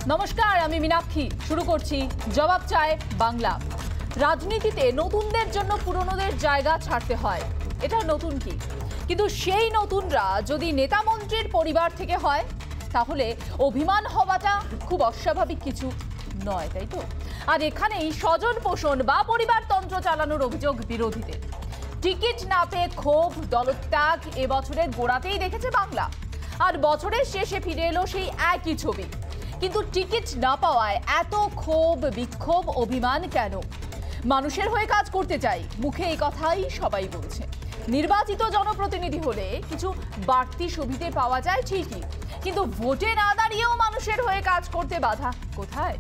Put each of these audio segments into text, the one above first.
নমস্কার, আমি মীনাক্ষী। শুরু করছি জবাব চায় বাংলা। রাজনীতিতে নতুনদের জন্য পুরনোদের জায়গা ছাড়তে হয়, এটা নতুন কি? কিন্তু সেই নতুনরা যদি নেতা মন্ত্রীর পরিবার থেকে হয় তাহলে অভিমান হওয়াটা খুব অস্বাভাবিক কিছু নয়, তাই তো? আর এখানেই স্বজন পোষণ বা পরিবারতন্ত্র চালানোর অভিযোগ বিরোধীদের। টিকিট না পেয়ে ক্ষোভ, দলত্যাগ এবছরের গোড়াতেই দেখেছে বাংলা, আর বছরের শেষে ফিরে এলো সেই একই ছবি। কিন্তু টিকিট না পাওয়ায় এত ক্ষোভ, বিক্ষোভ, অভিমান কেন? মানুষের হয়ে কাজ করতে চাই, মুখে এই কথাই সবাই বলছে। নির্বাচিত জনপ্রতিনিধি হলে কিছু বাড়তি সুবিধে পাওয়া যায় ঠিকই, কিন্তু ভোটে না দাঁড়িয়েও মানুষের হয়ে কাজ করতে বাধা কোথায়?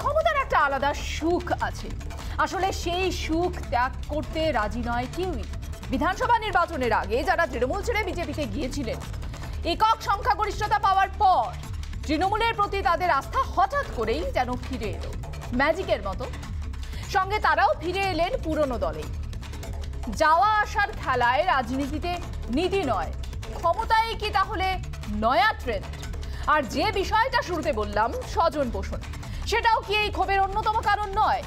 ক্ষমতার একটা আলাদা সুখ আছে, আসলে সেই সুখ ত্যাগ করতে রাজি নয় কেউই। বিধানসভা নির্বাচনের আগে যারা তৃণমূল ছেড়ে বিজেপিতে গিয়েছিলেন, একক সংখ্যাগরিষ্ঠতা পাওয়ার পর তৃণমূলের প্রতি তাদের আস্থা হঠাৎ করেই যেন ফিরে এলো ম্যাজিকের মতো। সঙ্গে তারাও ফিরে এলেন পুরনো দলে। যাওয়া আসার খেলায় রাজনীতিতে নীতি নয়, ক্ষমতায় কি তাহলে নয়া ট্রেন্ড? আর যে বিষয়টা শুরুতে বললাম, স্বজন পোষণ, সেটাও কি এই ক্ষোভের অন্যতম কারণ নয়?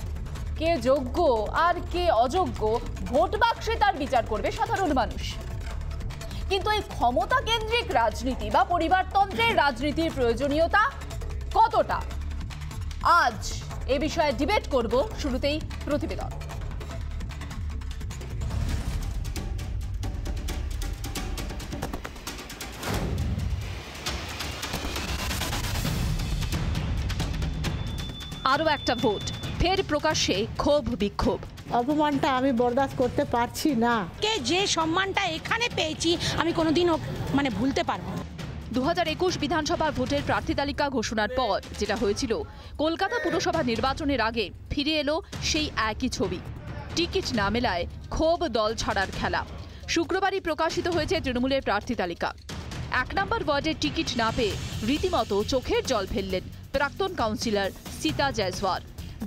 কে যোগ্য আর কে অযোগ্য ভোট বাক্সে তার বিচার করবে সাধারণ মানুষ। কিন্তু এই ক্ষমতা কেন্দ্রিক রাজনীতি বা পরিবারতন্ত্রের রাজনীতির প্রয়োজনীয়তা কতটা? আজ এ বিষয়ে ডিবেট করব। শুরুতেই প্রতিবেদন। আরো একটা ভোট, ফের প্রকাশ্যে ক্ষোভ, বিক্ষোভ। অপমানটা আমি বরদাস্ত করতে পারছি না। কে যে সম্মানটা এখানে পেয়েছি আমি কোনোদিনও ভুলতে পারবো না। 2021 বিধানসভা ভোটের প্রার্থী তালিকা ঘোষণার পর যেটা হয়েছিল, কলকাতা পুরসভা নির্বাচনের আগে ফিরে এলো সেই একই ছবি। টিকিট না মেলায় ক্ষোভ, দল ছাড়ার খেলা। শুক্রবারই প্রকাশিত হয়েছে তৃণমূলের প্রার্থী তালিকা। 1 নম্বর ওয়ার্ডের টিকিট না পেয়ে রীতিমতো চোখের জল ফেললেন প্রাক্তন কাউন্সিলর সীতা জয়সওয়াল।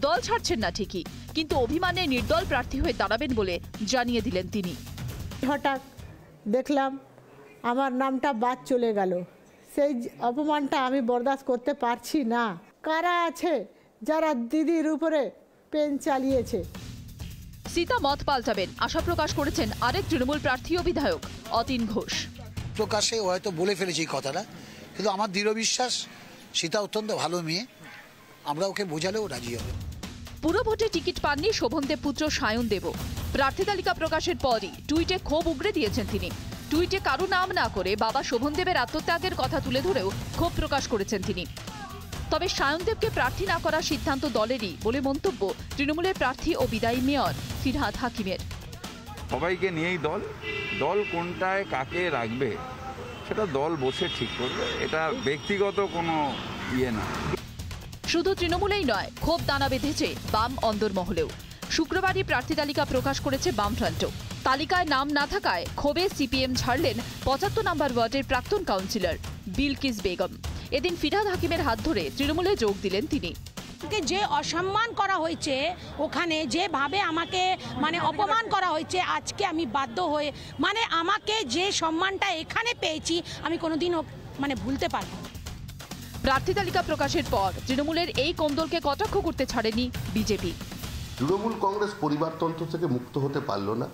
দল ছাড়ছেন না ঠিকই, কিন্তু অভিমানে নির্দল প্রার্থী হয়ে দাঁড়াবেন বলে জানিয়ে দিলেন তিনি। হঠাৎ দেখলাম আমার নামটা বাদ চলে গেল, সেই অপমানটা আমি বরদাস্ত করতে পারছি না। কারা আছে যারা দিদির উপরে পেন চালিয়েছে? সীতা মত পাল্টাবেন আশা প্রকাশ করেছেন আরেক তৃণমূল প্রার্থী ও বিধায়ক অতীন ঘোষ। প্রকাশে হয়তো বলে ফেলেছি এই কথাটা, কিন্তু আমার দৃঢ় বিশ্বাস সীতা অত্যন্ত ভালো মেয়ে, আমরা ওকে বোঝালেও রাজি হবে। পুরো ভোটে টিকিট পাননি শোভনদেব পুত্র সায়ন দেব। প্রার্থী তালিকা প্রকাশের পরই টুইটে ক্ষোভ উগরে দিয়েছেন তিনি। টুইটে কারো নাম না করে বাবা শোভনদেবের আত্মত্যাগের কথা তুলে ধরেও ক্ষোভ প্রকাশ করেছেন তিনি। তবে সায়নদেবকে প্রার্থী না করার সিদ্ধান্ত দলেরই বলে মন্তব্য তৃণমূলের প্রার্থী ও বিদায়ী মেয়র ফিরহাদ হাকিমের। সবাইকে নিয়েই দল কোনটায় কাকে রাখবে সেটা দল বসে ঠিক করবে, এটা ব্যক্তিগত কোনো ইয়ে না। শুধু তৃণমূলেই নয়, ক্ষোভ দানা বেঁধেছে বাম অন্দরমহলেও। শুক্রবারই প্রার্থী তালিকা প্রকাশ করেছে বামফ্রন্টও। তালিকায় নাম না থাকায় ক্ষোভে সিপিএম ছাড়লেন 75 নম্বর ওয়ার্ডের প্রাক্তন কাউন্সিলর বিলকিস বেগম। এদিন ফিরহাদ হাকিমের হাত ধরে তৃণমূলে যোগ দিলেন তিনি। যে অসম্মান করা হয়েছে ওখানে, যেভাবে আমাকে অপমান করা হয়েছে, আজকে আমি বাধ্য হয়ে আমাকে যে সম্মানটা এখানে পেয়েছি আমি কোনোদিনও ভুলতে পারবো না। প্রার্থী তালিকা প্রকাশের পর তৃণমূলের এই কোন্দলকে কটাক্ষ করতে ছাড়েনি বিজেপি। তৃণমূল কংগ্রেস পরিবারতন্ত্র থেকে মুক্ত হতে পারল না।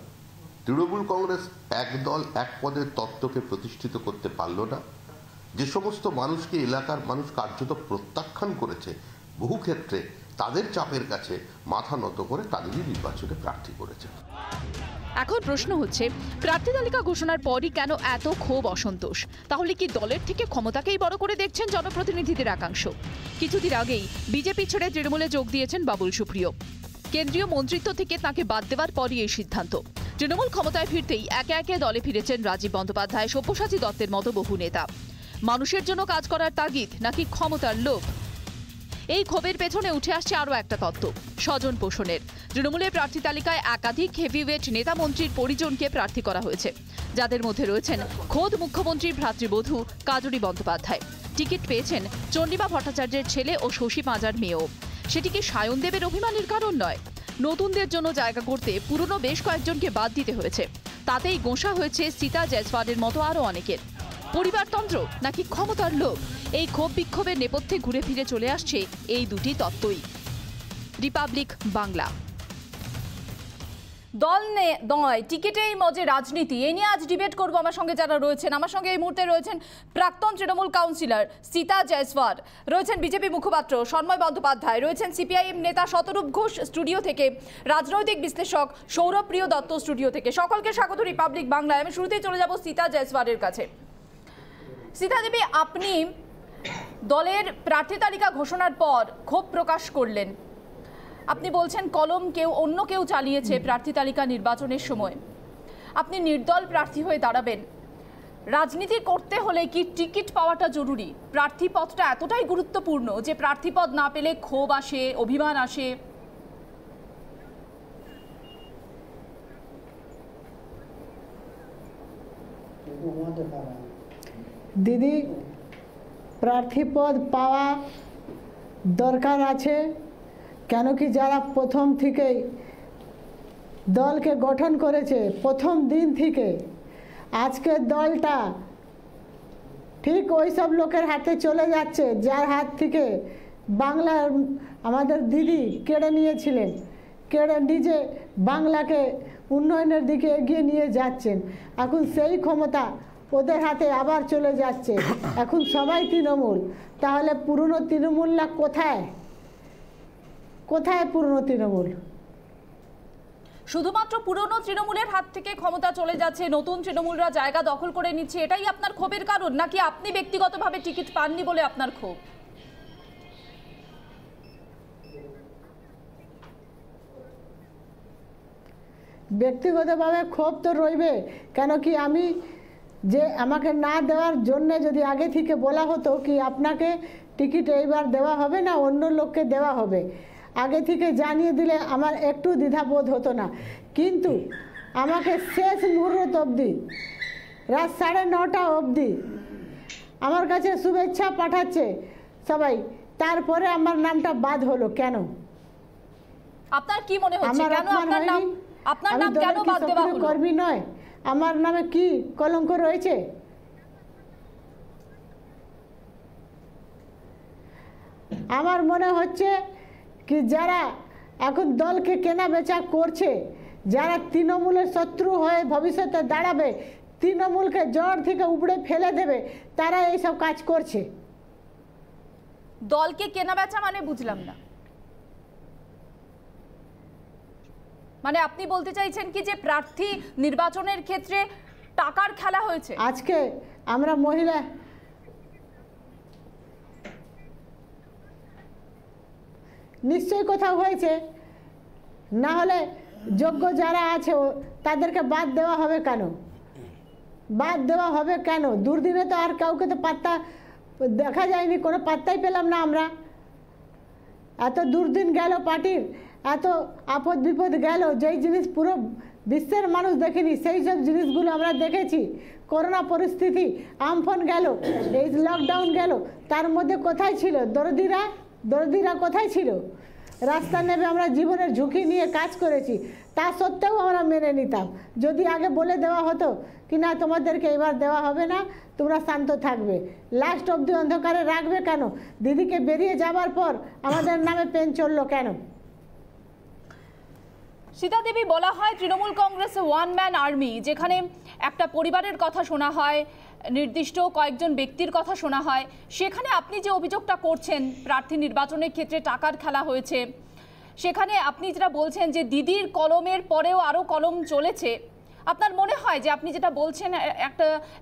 তৃণমূল কংগ্রেস এক দল এক পদের তত্ত্বকে প্রতিষ্ঠিত করতে পারল না। যে সমস্ত মানুষকে এলাকার মানুষ কার্যত প্রত্যাখ্যান করেছে, বহু ক্ষেত্রে তাদের চাপের কাছে মাথা নত করে তাদেরই নির্বাচনে প্রার্থী করেছে। এখন প্রশ্ন হচ্ছে, প্রার্থী তালিকা ঘোষণার পরই কেন এত ক্ষোভ, অসন্তোষ? তাহলে কি দলের থেকে ক্ষমতাকেই বড় করে দেখছেন জনপ্রতিনিধিদের একাংশ? কিছুদিন আগেই বিজেপি ছেড়ে তৃণমূলে যোগ দিয়েছেন বাবুল সুপ্রিয়। কেন্দ্রীয় মন্ত্রিত্ব থেকে তাকে বাদ দেওয়ার পরই এই সিদ্ধান্ত। তৃণমূল ক্ষমতায় ফিরতেই একে একে দলে ফিরেছেন রাজীব বন্দ্যোপাধ্যায়, সব্যসাচী দত্তের মতো বহু নেতা। মানুষের জন্য কাজ করার তাগিদ নাকি ক্ষমতার লোভ? এই ক্ষোভের পেছনে উঠে আসছে আরও একটা তত্ত্ব, স্বজন পোষণের। তৃণমূলের প্রার্থী তালিকায় একাধিক হেভিওয়েট নেতা মন্ত্রীর পরিজনকে প্রার্থী করা হয়েছে, যাদের মধ্যে রয়েছেন খোদ মুখ্যমন্ত্রীর ভ্রাতৃবধূ কাজরি বন্দ্যোপাধ্যায়। টিকিট পেয়েছেন চন্ডিমা ভট্টাচার্যের ছেলে ও শশী পাঁজার মেয়েও। সেটি কি সায়নদেবের অভিমানের কারণ নয়? নতুনদের জন্য জায়গা করতে পুরনো বেশ কয়েকজনকে বাদ দিতে হয়েছে, তাতেই গোঁসা হয়েছে সীতা জয়সওয়ালের মতো আরও অনেকের। পরিবারতন্ত্র নাকি ক্ষমতার লোভ? এই ক্ষোভ বিক্ষোভের নেপথ্যে ঘুরে ফিরে চলে আসছে এই দুটি তত্ত্বই। রিপাবলিক বাংলা। দল নয়, টিকিটেই মজে রাজনীতি, এই নিয়ে আজ ডিবেট করবো। আমার সঙ্গে যারা রয়েছেন, আমার সঙ্গে এই মুহূর্তে রয়েছেন প্রাক্তন তৃণমূল কাউন্সিলর সীতা জয়সওয়াল, রয়েছেন বিজেপি মুখপাত্র সন্ময় বন্দ্যোপাধ্যায়, রয়েছেন সিপিআইএম নেতা শতরূপ ঘোষ স্টুডিও থেকে, রাজনৈতিক বিশ্লেষক সৌরভ প্রিয় দত্ত স্টুডিও থেকে। সকলকে স্বাগত রিপাবলিক বাংলায়। আমি শুরুতেই চলে যাব সীতা জয়সওয়ালের কাছে। সীতা দেবী, আপনি দলের প্রার্থী তালিকা ঘোষণার পর ক্ষোভ প্রকাশ করলেন। আপনি বলছেন কলম অন্য কেউ চালিয়েছে প্রার্থী তালিকা নির্বাচনের সময়। আপনি নির্দল প্রার্থী হয়ে দাঁড়াবেন। রাজনীতি করতে হলে কি টিকিট পাওয়াটা জরুরি? প্রার্থী পদটা এতটাই গুরুত্বপূর্ণ যে প্রার্থী পদ না পেলে ক্ষোভ আসে, অভিমান আসে? দিদি, প্রার্থী পদ পাওয়া দরকার আছে, কেন কি যারা প্রথম থেকেই দলকে গঠন করেছে, প্রথম দিন থেকে আজকের দলটা ঠিক ওই সব লোকের হাতে চলে যাচ্ছে যার হাত থেকে বাংলার আমাদের দিদি কেড়ে নিয়েছিলেন, কেড়ে নিজে বাংলাকে উন্নয়নের দিকে এগিয়ে নিয়ে যাচ্ছেন। এখন সেই ক্ষমতা ওদের হাতে আবার চলে যাচ্ছে। এখন সবাই তৃণমূল, তাহলে পুরনো তৃণমূলরা কোথায়? কোথায় পুরনো তৃণমূল? শুধুমাত্র পুরনো তৃণমূলের হাত থেকে ক্ষমতা চলে যাচ্ছে, নতুন তৃণমূলরা জায়গা দখল করে নিচ্ছে, এটাই আপনার ক্ষোভের কারণ, নাকি আপনি ব্যক্তিগতভাবে টিকিট পাননি বলে আপনার ক্ষোভ? ব্যক্তিগতভাবে ক্ষোভ তো রইবে, কেন কি আমি যে আমাকে না দেওয়ার জন্যে যদি আগে থেকে বলা হতো কি আপনাকে টিকিট এইবার দেওয়া হবে না, অন্য লোককে দেওয়া হবে, আগে থেকে জানিয়ে দিলে আমার একটু দ্বিধাবোধ হতো না। কিন্তু আমাকে শেষ মুহূর্ত অবধি, রাত 9:30 অবধি আমার কাছে শুভেচ্ছা পাঠাচ্ছে সবাই, তারপরে আমার নামটা বাদ হলো কেন? আপনার কি মনে হচ্ছে কেন আপনার নাম কেন বাদ দেওয়া হলো? কর্মী নয়, আমার নামে কি কলঙ্ক রয়েছে? আমার মনে হচ্ছে কি যারা এখন দলকে কেনা বেচা করছে, যারা তৃণমূলের শত্রু হয়ে ভবিষ্যতে দাঁড়াবে, তৃণমূলকে জড় থেকে উপড়ে ফেলে দেবে, তারা এইসব কাজ করছে। দলকে কেনা বেচা মানে বুঝলাম না। মানে আপনি বলতে চাইছেন কি যে প্রার্থী নির্বাচনের ক্ষেত্রে টাকার খেলা হয়েছে? আজকে আমরা মহিলা নিশ্চয়ই কোথাও হয়েছে, না হলে যোগ্য যারা আছে তাদেরকে বাদ দেওয়া হবে কেন? বাদ দেওয়া হবে কেন? দুর্দিনে তো আর কাউকে তো পাত্তা দেখা যায়নি, কোনো পাত্তাই পেলাম না আমরা। এত দুর্দিন গেল পার্টির, এত আপদ বিপদ গেল, যেই জিনিস পুরো বিশ্বের মানুষ দেখেনি সেই সব জিনিসগুলো আমরা দেখেছি। করোনা পরিস্থিতি, আমফান গেল, এই লকডাউন গেল, তার মধ্যে কোথায় ছিল দরদিরা কোথায় ছিল? রাস্তা নেবে আমরা জীবনের ঝুঁকি নিয়ে কাজ করেছি, তা সত্ত্বেও আমরা মেনে নিতাম। যদি আগে বলে দেওয়া হতো কি না তোমাদেরকে এবার দেওয়া হবে না, তোমরা শান্ত থাকবে, লাস্ট অবধি অন্ধকারে রাখবে কেন? দিদিকে বেরিয়ে যাবার পর আমাদের নামে পেন চললো কেন? সীতা দেবী, বলা হয় Trinamool Congress one man army, যেখানে একটা পরিবারের কথা শোনা হয়, নির্দিষ্ট কয়েকজন ব্যক্তির কথা শোনা হয়। সেখানে আপনি যে অভিযোগটা করছেন প্রার্থী নির্বাচনের ক্ষেত্রে টাকার খেলা হয়েছে, সেখানে আপনি যেটা বলছেন যে দিদির কলমের পরেও আরও কলম চলেছে, আপনার মনে হয় যে আপনি যেটা বলছেন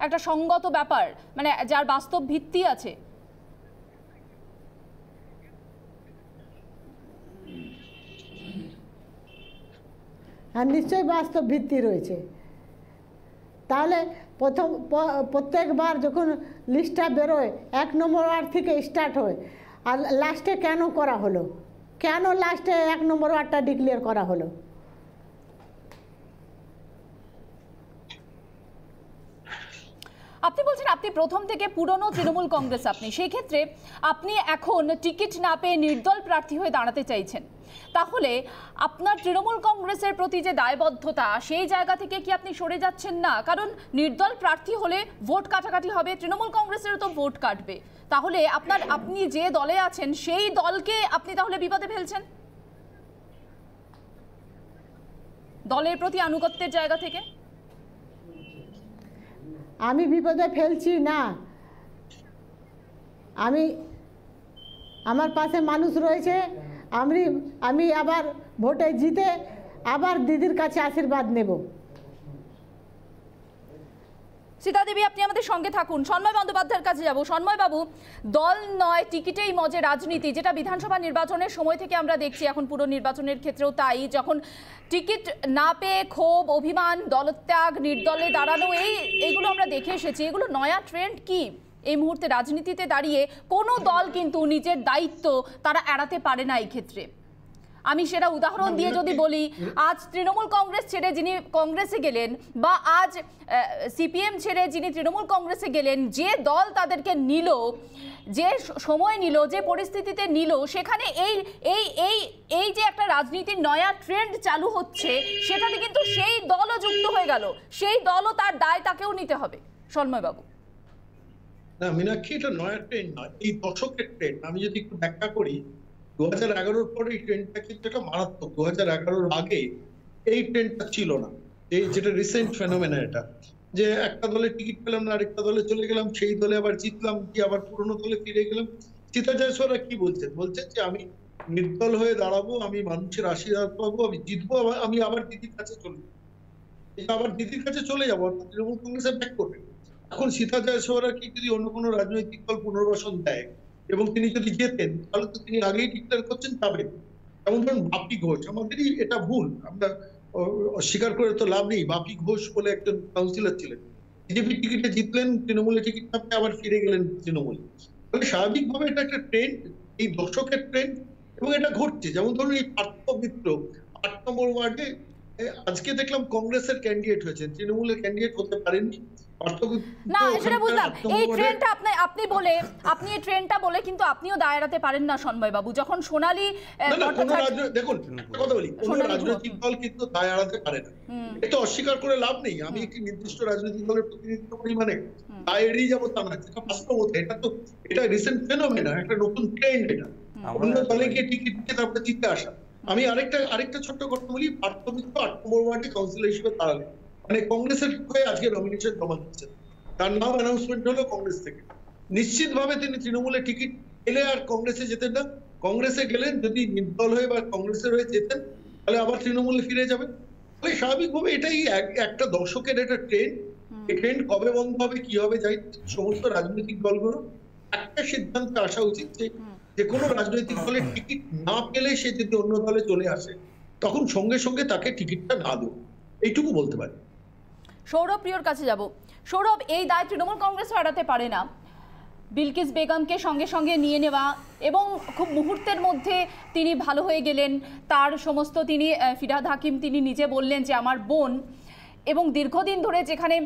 একটা সঙ্গত ব্যাপার, মানে যার বাস্তব ভিত্তি আছে? আর নিশ্চয়ই বাস্তব ভিত্তি রয়েছে। তাহলে প্রত্যেকবার যখন লিস্টটা বেরোয় 1 নম্বর ওয়ার্ড থেকে স্টার্ট হয়, আর লাস্টে কেন করা হলো? কেন লাস্টে 1 নম্বর ওয়ার্ডটা ডিক্লেয়ার করা হলো? আপনি বলছেন আপনি প্রথম থেকে পুরনো তৃণমূল কংগ্রেস, আপনি সেই ক্ষেত্রে আপনি এখন টিকিট না পেয়ে নির্দল প্রার্থী হয়ে দাঁড়াতে চাইছেন, তাহলে আপনার তৃণমূল কংগ্রেসের প্রতি যে দায়বদ্ধতা সেই জায়গা থেকে কি আপনি সরে যাচ্ছেন না? কারণ নির্দল প্রার্থী হলে ভোট কাটাকাটি হবে, তৃণমূল কংগ্রেসেরও তো ভোট কাটবে, তাহলে আপনি যে দলে আছেন সেই দলকে আপনি তাহলে বিপদে ফেলছেন দলের প্রতি আনুগত্যের জায়গা থেকে। আমি বিপদে ফেলছি না, আমার পাশে মানুষ রয়েছে, আমি আবার ভোটে জিতে আবার দিদির কাছে আশীর্বাদ নেব। সীতা দেবী, আপনি আমাদের সঙ্গে থাকুন। সন্ময় বন্দ্যোপাধ্যায়ের কাছে যাব। সন্ময় বাবু, দল নয় টিকিটেই মজে রাজনীতি, যেটা বিধানসভা নির্বাচনের সময় থেকে আমরা দেখছি, এখন পুরো নির্বাচনের ক্ষেত্রেও তাই। যখন টিকিট না পেয়ে ক্ষোভ, অভিমান, দলত্যাগ, নির্দলে দাঁড়ানো, এইগুলো আমরা দেখে এসেছি। এগুলো নয়া ট্রেন্ড কি এই মুহূর্তে রাজনীতিতে দাঁড়িয়ে? কোনো দল কিন্তু নিজের দায়িত্ব তারা এড়াতে পারে না এই ক্ষেত্রে। আমি সেটা উদাহরণ দিয়ে যদি বলি, আজ তৃণমূল কংগ্রেস ছেড়ে যিনি কংগ্রেসে গেলেন, বা আজ সিপিএম ছেড়ে যিনি তৃণমূল কংগ্রেসে গেলেন, যে দল তাদেরকে নিল, যে সময় নিল, যে পরিস্থিতিতে নিল, সেখানে এই যে একটা রাজনীতির নয়া ট্রেন্ড চালু হচ্ছে, সেটাতে কিন্তু সেই দলও যুক্ত হয়ে গেল, সেই দলও তার দায় তাকেও নিতে হবে। সন্ময় বাবু। না মীনাক্ষী, এটা নয়া ট্রেন্ড নয়, এই দশকের ট্রেন্ড। আমি যদি একটু ব্যাখ্যা করি, 2011-র পরে এই ট্রেন্ডটা কিন্তু একটা মারাত্মক। 2011-র আগে এই ট্রেন্ডটা ছিল না, যেটা রিসেন্ট ফেনোমেনা। এটা যে একটা দলে টিকিট পেলাম না, আরেকটা দলে চলে গেলাম, সেই দলে আবার জিতলাম, কি আবার পুরোনো দলে ফিরে গেলাম। সীতা জয়সওয়াল কি বলছেন যে আমি নির্দল হয়ে দাঁড়াবো, আমি মানুষের আশীর্বাদ পাবো, আমি জিতবো, আমি আবার দিদির কাছে চলে যাবো, আবার দিদির কাছে চলে যাবো, তৃণমূল কংগ্রেসে ব্যাক করবে। এখন সীতা জয়সওয়াল কি যদি অন্য কোনো রাজনৈতিক দল পুনর্বাসন দেয় এবং তিনি যদি জেতেন, তাহলে তো তিনি আগেই ডিক্লেয়ার করছেন যাবেন। যেমন ধরুন বাপি ঘোষ, আমাদেরই এটা ভুল, আমরা অস্বীকার করে তো লাভ নেই। বাপি ঘোষ বলে একজন কাউন্সিলর ছিলেন, বিজেপি টিকিটে জিতলেন, তৃণমূলের টিকিট না পেয়ে আবার ফিরে গেলেন তৃণমূলে। ফলে স্বাভাবিকভাবে এটা একটা ট্রেন্ড, এই দশকের ট্রেন্ড, এবং এটা ঘটছে। যেমন ধরুন এই পার্থ মিত্র 8 নম্বর ওয়ার্ডে আজকে দেখলাম কংগ্রেসের ক্যান্ডিডেট হয়েছেন, তৃণমূলের ক্যান্ডিডেট হতে পারেননি। না সেটা বুঝলাম, এই ট্রেন্ডটা আপনি এই ট্রেন্ডটা বলে কিন্তু আপনিও দায় এড়াতে পারেন না সন্ময় বাবু। যখন সোনালী, দেখুন কথা বলি, কোন রাজনৈতিক দল কিন্তু দায় এড়াতে পারে না, এটা অস্বীকার করে লাভ নেই। আমি একটি নির্দিষ্ট রাজনৈতিক দলের প্রতিনিধিত্ব করি মানে দায় এড়িয়ে যাবো তা না, এটা বাস্তবতা। এটা রিসেন্ট ফেনোমেনা, একটা নতুন ট্রেন্ড। এটা অন্য দলে গিয়ে টিকিট দিয়ে তারপরে জিতে আসা। আমি আরেকটা ছোট্ট কথা বলি, পার্থ মিত্র 8 নম্বর ওয়ার্ডে কাউন্সিলর হিসেবে দাঁড়ালেন, মানে কংগ্রেসের হয়ে আজকে নমিনেশন জমা দিচ্ছেন। তার নাম অ্যানাউন্সমেন্ট হলো কংগ্রেস থেকে। নিশ্চিতভাবে তিনি তৃণমূলের টিকিট পেলে আর কংগ্রেসে যেতেন না, কংগ্রেসে গেলেন, যদি নির্দল হয়ে বা কংগ্রেসের হয়ে যেতেন তাহলে আবার তৃণমূলে ফিরে যাবেন। ফলে স্বাভাবিকভাবে এটাই একটা দর্শকের একটা ট্রেন্ড। এই ট্রেন্ড কবে বন্ধ হবে, কি হবে, যাই সমস্ত রাজনৈতিক দলগুলো একটা সিদ্ধান্তে আসা উচিত যে কোনো রাজনৈতিক দলের টিকিট না পেলে সে যদি অন্য দলে চলে আসে, তখন সঙ্গে সঙ্গে তাকে টিকিটটা না দেব, এইটুকু বলতে পারি। সৌরভ প্রিয়র কাছে যাব। সৌরভ, এই দায় তৃণমূল কংগ্রেস এড়াতে পারে না। বিলকিস বেগমকে সঙ্গে সঙ্গে নিয়ে নেওয়া এবং খুব মুহূর্তের মধ্যে তিনি ভালো হয়ে গেলেন, তার সমস্ত তিনি ফিরহাদ হাকিম তিনি নিজে বললেন যে আমার বোন, এবং দীর্ঘদিন ধরে যেখানে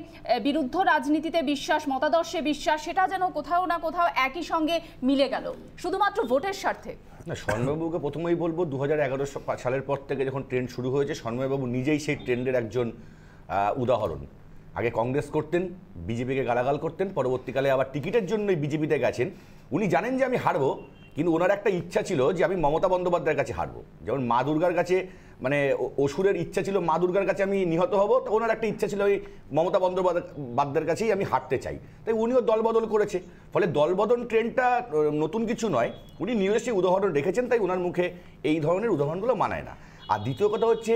বিরুদ্ধ রাজনীতিতে বিশ্বাস, মতাদর্শে বিশ্বাস, সেটা যেন কোথাও না কোথাও একই সঙ্গে মিলে গেল শুধুমাত্র ভোটের স্বার্থে। না, সন্ময়বাবুকে প্রথমেই বলবো 2011 সালের পর থেকে যখন ট্রেন্ড শুরু হয়েছে, সন্ময়বাবু নিজেই সেই ট্রেন্ডের একজন উদাহরণ। আগে কংগ্রেস করতেন, বিজেপিকে গালাগাল করতেন, পরবর্তীকালে আবার টিকিটের জন্যই বিজেপিতে গেছেন। উনি জানেন যে আমি হারবো, কিন্তু ওনার একটা ইচ্ছা ছিল যে আমি মমতা বন্দ্যোপাধ্যায়ের কাছে হারবো। যেমন মা দুর্গার কাছে, মানে অসুরের ইচ্ছা ছিল মা দুর্গার কাছে আমি নিহত হব, তো ওনার একটা ইচ্ছা ছিল ওই মমতা বন্দ্যোপাধ্যায়ের কাছেই আমি হারতে চাই। তাই উনিও দলবদল করেছে। ফলে দলবদল ট্রেন্ডটা নতুন কিছু নয়, উনি নিজস্ব উদাহরণ রেখেছেন, তাই ওনার মুখে এই ধরনের উদাহরণগুলো মানায় না। আর দ্বিতীয় কথা হচ্ছে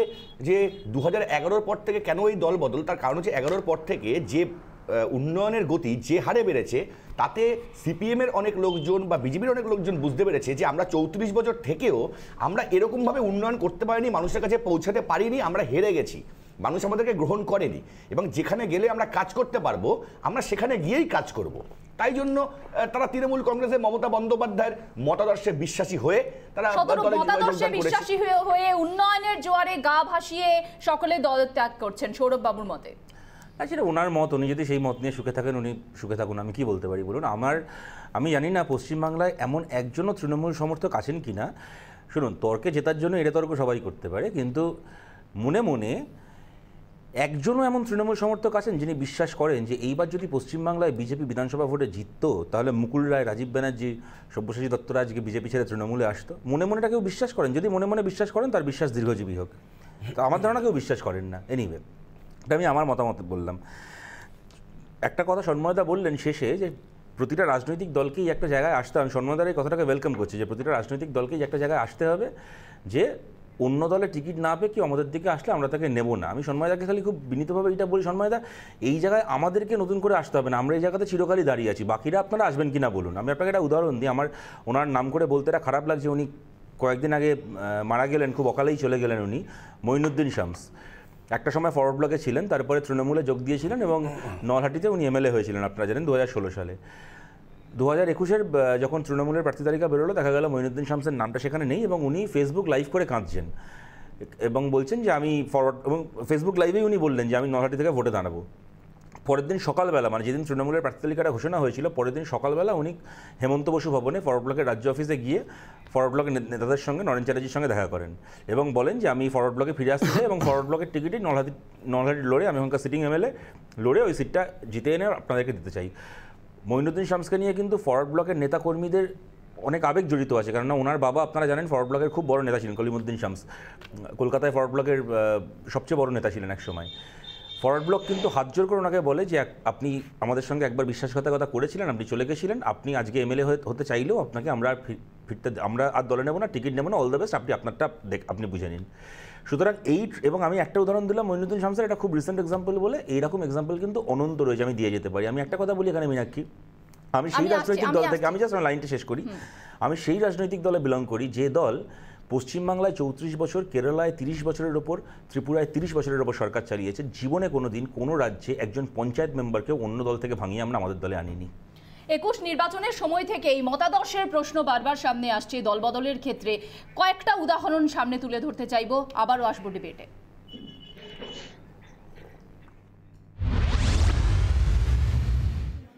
যে 2011-র পর থেকে কেন এই দল বদল, তার কারণ হচ্ছে 11-র পর থেকে যে উন্নয়নের গতি যে হারে বেড়েছে, তাতে সিপিএমের অনেক লোকজন বা বিজেপির অনেক লোকজন বুঝতে পেরেছে যে আমরা 34 বছর থেকেও আমরা এরকমভাবে উন্নয়ন করতে পারিনি, মানুষের কাছে পৌঁছাতে পারিনি, আমরা হেরে গেছি, মানুষ আমাদেরকে গ্রহণ করেনি, এবং যেখানে গেলে আমরা কাজ করতে পারবো আমরা সেখানে গিয়েই কাজ করব। তাই জন্য তারা তৃণমূল কংগ্রেসের মমতা বন্দ্যোপাধ্যায়ের মতাদর্শে বিশ্বাসী হয়ে তারা বিশ্বাসী হয়ে উন্নয়নের জোয়ারে গা ভাসিয়ে সকলে দল ত্যাগ করছেন, সৌরভ বাবুর মতে। আচ্ছা, এটা ওনার মত, উনি যদি সেই মত নিয়ে সুখে থাকেন উনি সুখে থাকুন, আমি কি বলতে পারি বলুন। আমি জানি না পশ্চিমবাংলায় এমন একজনও তৃণমূল সমর্থক আছেন কি না। শুনুন, তর্কে জেতার জন্য এটা তর্ক সবাই করতে পারে, কিন্তু মনে মনে একজনও এমন তৃণমূল সমর্থক আছেন যিনি বিশ্বাস করেন যে এইবার যদি পশ্চিমবাংলায় বিজেপি বিধানসভা ভোটে জিততো তাহলে মুকুল রায়, রাজীব ব্যানার্জি, সব্যসাচী দত্তরা আজকে বিজেপি ছেড়ে তৃণমূলে আসতো? মনে মনেটা কেউ বিশ্বাস করেন? যদি মনে মনে বিশ্বাস করেন তার বিশ্বাস দীর্ঘজীবী হোক। তো আমার ধারণা কেউ বিশ্বাস করেন না। এনিওয়ে, এটা আমি আমার মতামত বললাম। একটা কথা সন্ময়দা বললেন শেষে যে প্রতিটা রাজনৈতিক দলকেই একটা জায়গায় আসতে হবে। আমি সন্ময়দার এই কথাটাকে ওয়েলকাম করছি যে প্রতিটা রাজনৈতিক দলকেই একটা জায়গায় আসতে হবে যে অন্য দলে টিকিট না পেয়ে কেউ আমাদের দিকে আসলে আমরা তাকে নেব না। আমি সন্ময়দাকে খালি খুব বিনীতভাবে এটা বলি, সন্ময়দা এই জায়গায় আমাদেরকে নতুন করে আসতে হবে না, আমরা এই জায়গাতে চিরকালই দাঁড়িয়ে আছি, বাকিরা আপনারা আসবেন কিনা বলুন। আমি আপনাকে একটা উদাহরণ দিই, আমার ওনার নাম করে বলতে এটা খারাপ লাগছে, উনি কয়েকদিন আগে মারা গেলেন, খুব অকালেই চলে গেলেন উনি, মঈনুদ্দিন শামস। একটা সময় ফরওয়ার্ড ব্লকে ছিলেন, তারপরে তৃণমূলে যোগ দিয়েছিলেন এবং নলহাটিতে উনি এমএলএ হয়েছিলেন আপনারা জানেন 2016 সালে। 2021-এর যখন তৃণমূলের প্রার্থী তালিকা বেরোলো দেখা গেল মঈনুদ্দিন শামসের নামটা সেখানে নেই এবং উনি ফেসবুক লাইভ করে কাঁদছেন এবং বলছেন যে আমি ফরওয়ার্ড, এবং ফেসবুক লাইভেই উনি বললেন যে আমি নলহাটি থেকে ভোটে দাঁড়াবো। পরের দিন সকালবেলা, মানে যেদিন তৃণমূলের প্রার্থী তালিকাটা ঘোষণা হয়েছিল, পরের দিন সকালবেলা উনি হেমন্ত বসু ভবনে ফরওয়ার্ড ব্লকের রাজ্য অফিসে গিয়ে ফরওয়ার্ড ব্লকের নেতাদের সঙ্গে, নরেন চ্যাটার্জির সঙ্গে দেখা করেন এবং বলেন যে আমি ফরওয়ার্ড ব্লকে ফিরে আসতে চাই এবং ফরওয়ার্ড ব্লকের টিকিটই নলহাটি লড়ে, আমি ওখানকার সিটিং এমএলএ লড়ে ওই সিটটা জিতে এনে আপনাদেরকে দিতে চাই। মঈনুদ্দিন শামসকে নিয়ে কিন্তু ফরওয়ার্ড ব্লকের নেতাকর্মীদের অনেক আবেগ জড়িত আছে, কেননা ওনার বাবা আপনারা জানেন ফরওয়ার্ড ব্লকের খুব বড় নেতা ছিলেন, কলিমুদ্দিন শামস, কলকাতায় ফরওয়ার্ড ব্লকের সবচেয়ে বড় নেতা ছিলেন এক সময়। ফরওয়ার্ড ব্লক কিন্তু হাত জোর করে ওনাকে বলে যে আপনি আমাদের সঙ্গে একবার বিশ্বাসঘাতকতা করেছিলেন, আপনি চলে গেছিলেন, আপনি আজকে এমএলএ হতে চাইলেও আপনাকে আমরা আর দলে নেব না, টিকিট নেব না, অল দ্য বেস্ট, আপনি আপনারটা আপনি বুঝে নিন। সুতরাং এবং আমি একটা উদাহরণ দিলাম মঈনুদ্দিন শামসের, এটা খুব রিসেন্ট এক্সাম্পল বলে, এইরকম এক্সাম্পল কিন্তু অনন্ত রয়েছে, আমি দিয়ে যেতে পারি। আমি একটা কথা বলি এখানে মীনাক্ষী, আমি সেই রাজনৈতিক দল থেকে, আমি জাস্ট লাইনটা শেষ করি, আমি সেই রাজনৈতিক দলে বিলং করি যে দল পশ্চিমবাংলায় 34 বছর, কেরালায় 30 বছরের ওপর, ত্রিপুরায় 30 বছরের ওপর সরকার চালিয়েছে। জীবনে কোনো দিন কোনো রাজ্যে একজন পঞ্চায়েত মেম্বারকে অন্য দল থেকে ভাঙিয়ে আমরা আমাদের দলে আনিনি। 21 নির্বাচনের সময় থেকেই মতাদর্শের প্রশ্ন বারবার সামনে আসছে দলবদলের ক্ষেত্রে। কয়েকটা উদাহরণ সামনে তুলে ধরতে চাইবো, আবারও আসবো ডিবেটে।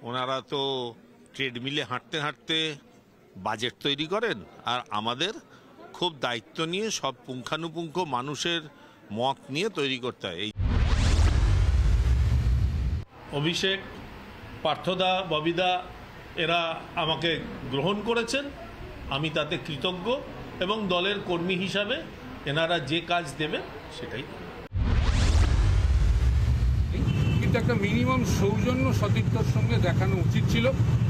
ওনারা তো ট্রেডমিলে হাঁটতে হাঁটতে বাজেট তৈরি করেন, আর আমাদের খুব দায়িত্ব নিয়ে সব পুঙ্খানুপুঙ্খ মানুষের মত নিয়ে তৈরি করতে হয়। এই অভিষেক, পার্থদা, ববিদা এরা আমাকে গ্রহণ করেছেন, আমি তাতে কৃতজ্ঞ এবং দলের কর্মী হিসাবে এনারা যে কাজ দেবেন সেটাই। কিন্তু একটা মিনিমাম সৌজন্য সতীর্থর সঙ্গে দেখানো উচিত ছিল।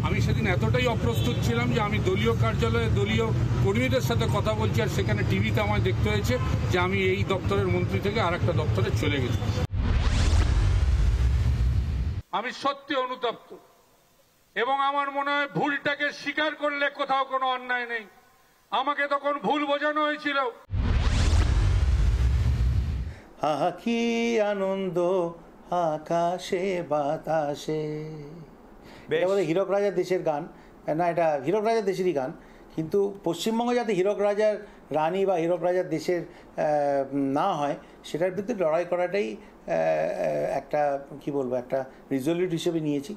আমি সেদিন এতটাই অপ্রস্তুত ছিলাম যে আমি দলীয় কার্যালয়ে দলীয় কর্মীদের সাথে কথা বলছি আর সেখানে টিভিতে আমায় দেখতে হয়েছে যে আমি এই দপ্তরের মন্ত্রী থেকে আর একটা দপ্তরে চলে গেছি। আমি সত্যি অনুতপ্ত এবং আমার মনে হয় ভুলটাকে স্বীকার করলে কোথাও কোনো অন্যায় নেই। আমাকে তখন ভুল বোঝানো হয়েছিল। আহা কি আনন্দ আকাশে বাতাসে, এটা বলে হীরক রাজার দেশের গান না, এটা হীরক রাজার দেশেরই গান, কিন্তু পশ্চিমবঙ্গ যাতে হীরক রাজার রানী বা হীরক রাজার দেশের না হয় সেটার বিরুদ্ধে লড়াই করাটাই একটা কি বলবো একটা রিজলিউট হিসেবে নিয়েছি।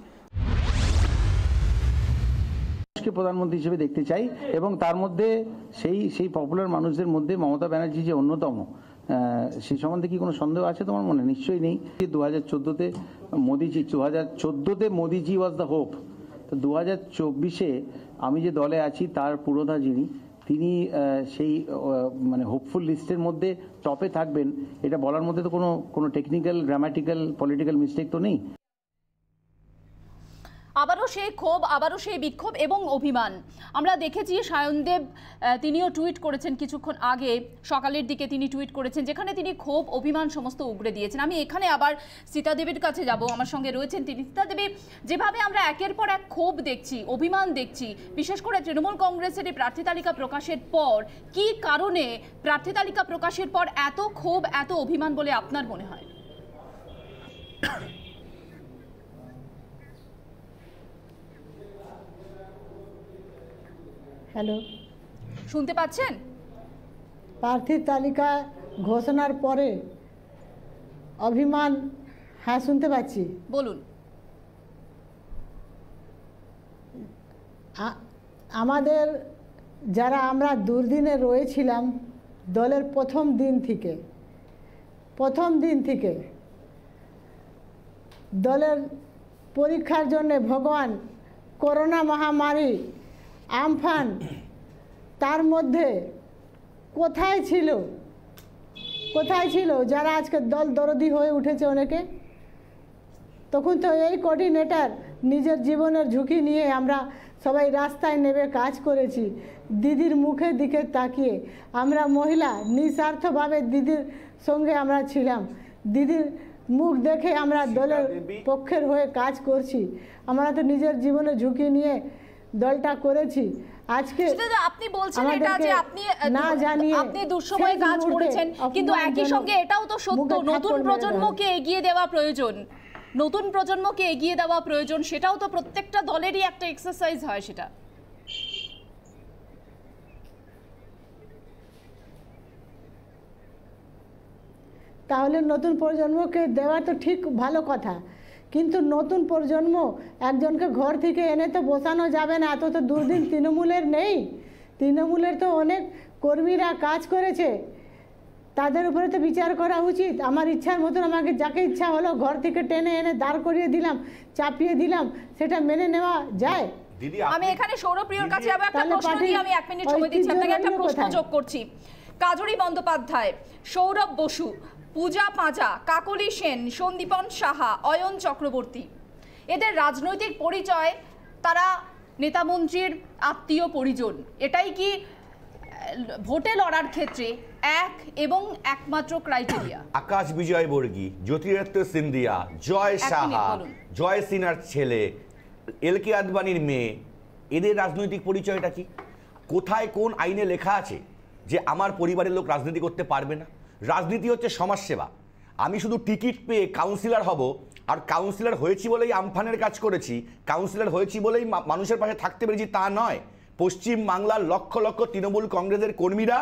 প্রধানমন্ত্রী হিসেবে দেখতে চাই এবং তার মধ্যে সেই পপুলার মানুষদের মধ্যে মমতা ব্যানার্জি যে অন্যতম, সেই সম্বন্ধে কি কোনো সন্দেহ আছে তোমার মনে? নিশ্চয়ই নেই। 2014-তে মোদিজি ওয়াজ দ্য হোপ, তো 2024-এ আমি যে দলে আছি তার পুরোধা যিনি, তিনি সেই মানে হোপফুল লিস্টের মধ্যে টপে থাকবেন, এটা বলার মধ্যে তো কোনো টেকনিক্যাল, গ্রামাটিক্যাল, পলিটিক্যাল মিস্টেক তো নেই। আবারও সেই ক্ষোভ, আবারও সেই বিক্ষোভ এবং অভিমান আমরা দেখেছি। সায়নদেব তিনিও টুইট করেছেন কিছুক্ষণ আগে, সকালের দিকে তিনি টুইট করেছেন যেখানে তিনি ক্ষোভ, অভিমান সমস্ত উগড়ে দিয়েছেন। আমি এখানে আবার সীতাদেবীর কাছে যাব, আমার সঙ্গে রয়েছেন তিনি। সীতাদেবী, যেভাবে আমরা একের পর এক ক্ষোভ দেখছি, অভিমান দেখছি, বিশেষ করে তৃণমূল কংগ্রেসের এই প্রার্থী তালিকা প্রকাশের পর, কি কারণে প্রার্থী তালিকা প্রকাশের পর এত ক্ষোভ, এত অভিমান বলে আপনার মনে হয়? হ্যালো, শুনতে পাচ্ছেন? প্রার্থীর তালিকা ঘোষণার পরে অভিমান হ্যাঁ শুনতে পাচ্ছি, বলুন। আমাদের যারা আমরা দুর্দিনে রয়েছিলাম দলের প্রথম দিন থেকে দলের পরীক্ষার জন্যে ভগবান করোনা মহামারী আমফান, তার মধ্যে কোথায় ছিল যারা আজকে দল দরদি হয়ে উঠেছে অনেকে? তখন তো এই কোঅর্ডিনেটর নিজের জীবনের ঝুঁকি নিয়ে আমরা সবাই রাস্তায় নেমে কাজ করেছি। দিদির মুখের দিকে তাকিয়ে আমরা মহিলা নিঃস্বার্থভাবে দিদির সঙ্গে আমরা ছিলাম। দিদির মুখ দেখে আমরা দলের পক্ষের হয়ে কাজ করছি। আমরা তো নিজের জীবনে ঝুঁকি নিয়ে দলটা করেছি। আজকে আপনি বলছেন এটা যে আপনি না জানিয়ে আপনি দুঃসময়ে কাজ করেছেন, কিন্তু একই সঙ্গে এটাও তো সত্য নতুন প্রজন্মকে এগিয়ে দেওয়া প্রয়োজন। নতুন প্রজন্মকে এগিয়ে দেওয়া প্রয়োজন, সেটাও তো প্রত্যেকটা দলেরই একটা এক্সারসাইজ হয় সেটা। তাহলে নতুন প্রজন্মকে দেওয়া তো ঠিক ভালো কথা, কিন্তু নতুন প্রজন্ম একজনকে ঘর থেকে এনে তো বসানো যাবে না। এত তো দুর্দিন তৃণমূলের নেই। তৃণমূলের তো অনেক কর্মীরা কাজ করেছে, তাদের উপরে তো বিচার করা উচিত। আমার ইচ্ছার মতন আমাকে যাকে ইচ্ছা হলো ঘর থেকে টেনে এনে দাঁড় করিয়ে দিলাম, চাপিয়ে দিলাম, সেটা মেনে নেওয়া যায়? আমি এখানে সৌরপ্রিয়র কাছে আবার একটা প্রশ্ন দিয়ে আমি 1 মিনিট সময় দিচ্ছি আপনাকে, একটা প্রশ্ন যোগ করছি। কাজরি বন্দ্যোপাধ্যায়, সৌরভ বসু, পূজা পাঁজা, কাকলি সেন, সন্দীপন সাহা, অয়ন চক্রবর্তী, এদের রাজনৈতিক পরিচয় তারা নেতামন্ত্রীর আত্মীয় পরিজন। এটাই কি ভোটে লড়ার ক্ষেত্রে এক এবং একমাত্র ক্রাইটেরিয়া? আকাশ বিজয় বর্গী, জ্যোতিরাদিত্য সিন্ধিয়া, জয় সাহা, জয় সিনহার ছেলে, এলকে আদবানির মেয়ে, এদের রাজনৈতিক পরিচয়টা কি? কোথায় কোন আইনে লেখা আছে যে আমার পরিবারের লোক রাজনীতি করতে পারবে না? রাজনীতি হচ্ছে সমাজসেবা। আমি শুধু টিকিট পেয়ে কাউন্সিলর হব আর কাউন্সিলর হয়েছি বলেই আমফানের কাজ করেছি, কাউন্সিলর হয়েছি বলেই মানুষের পাশে থাকতে পেরেছি তা নয়। পশ্চিম বাংলার লক্ষ লক্ষ তৃণমূল কংগ্রেসের কর্মীরা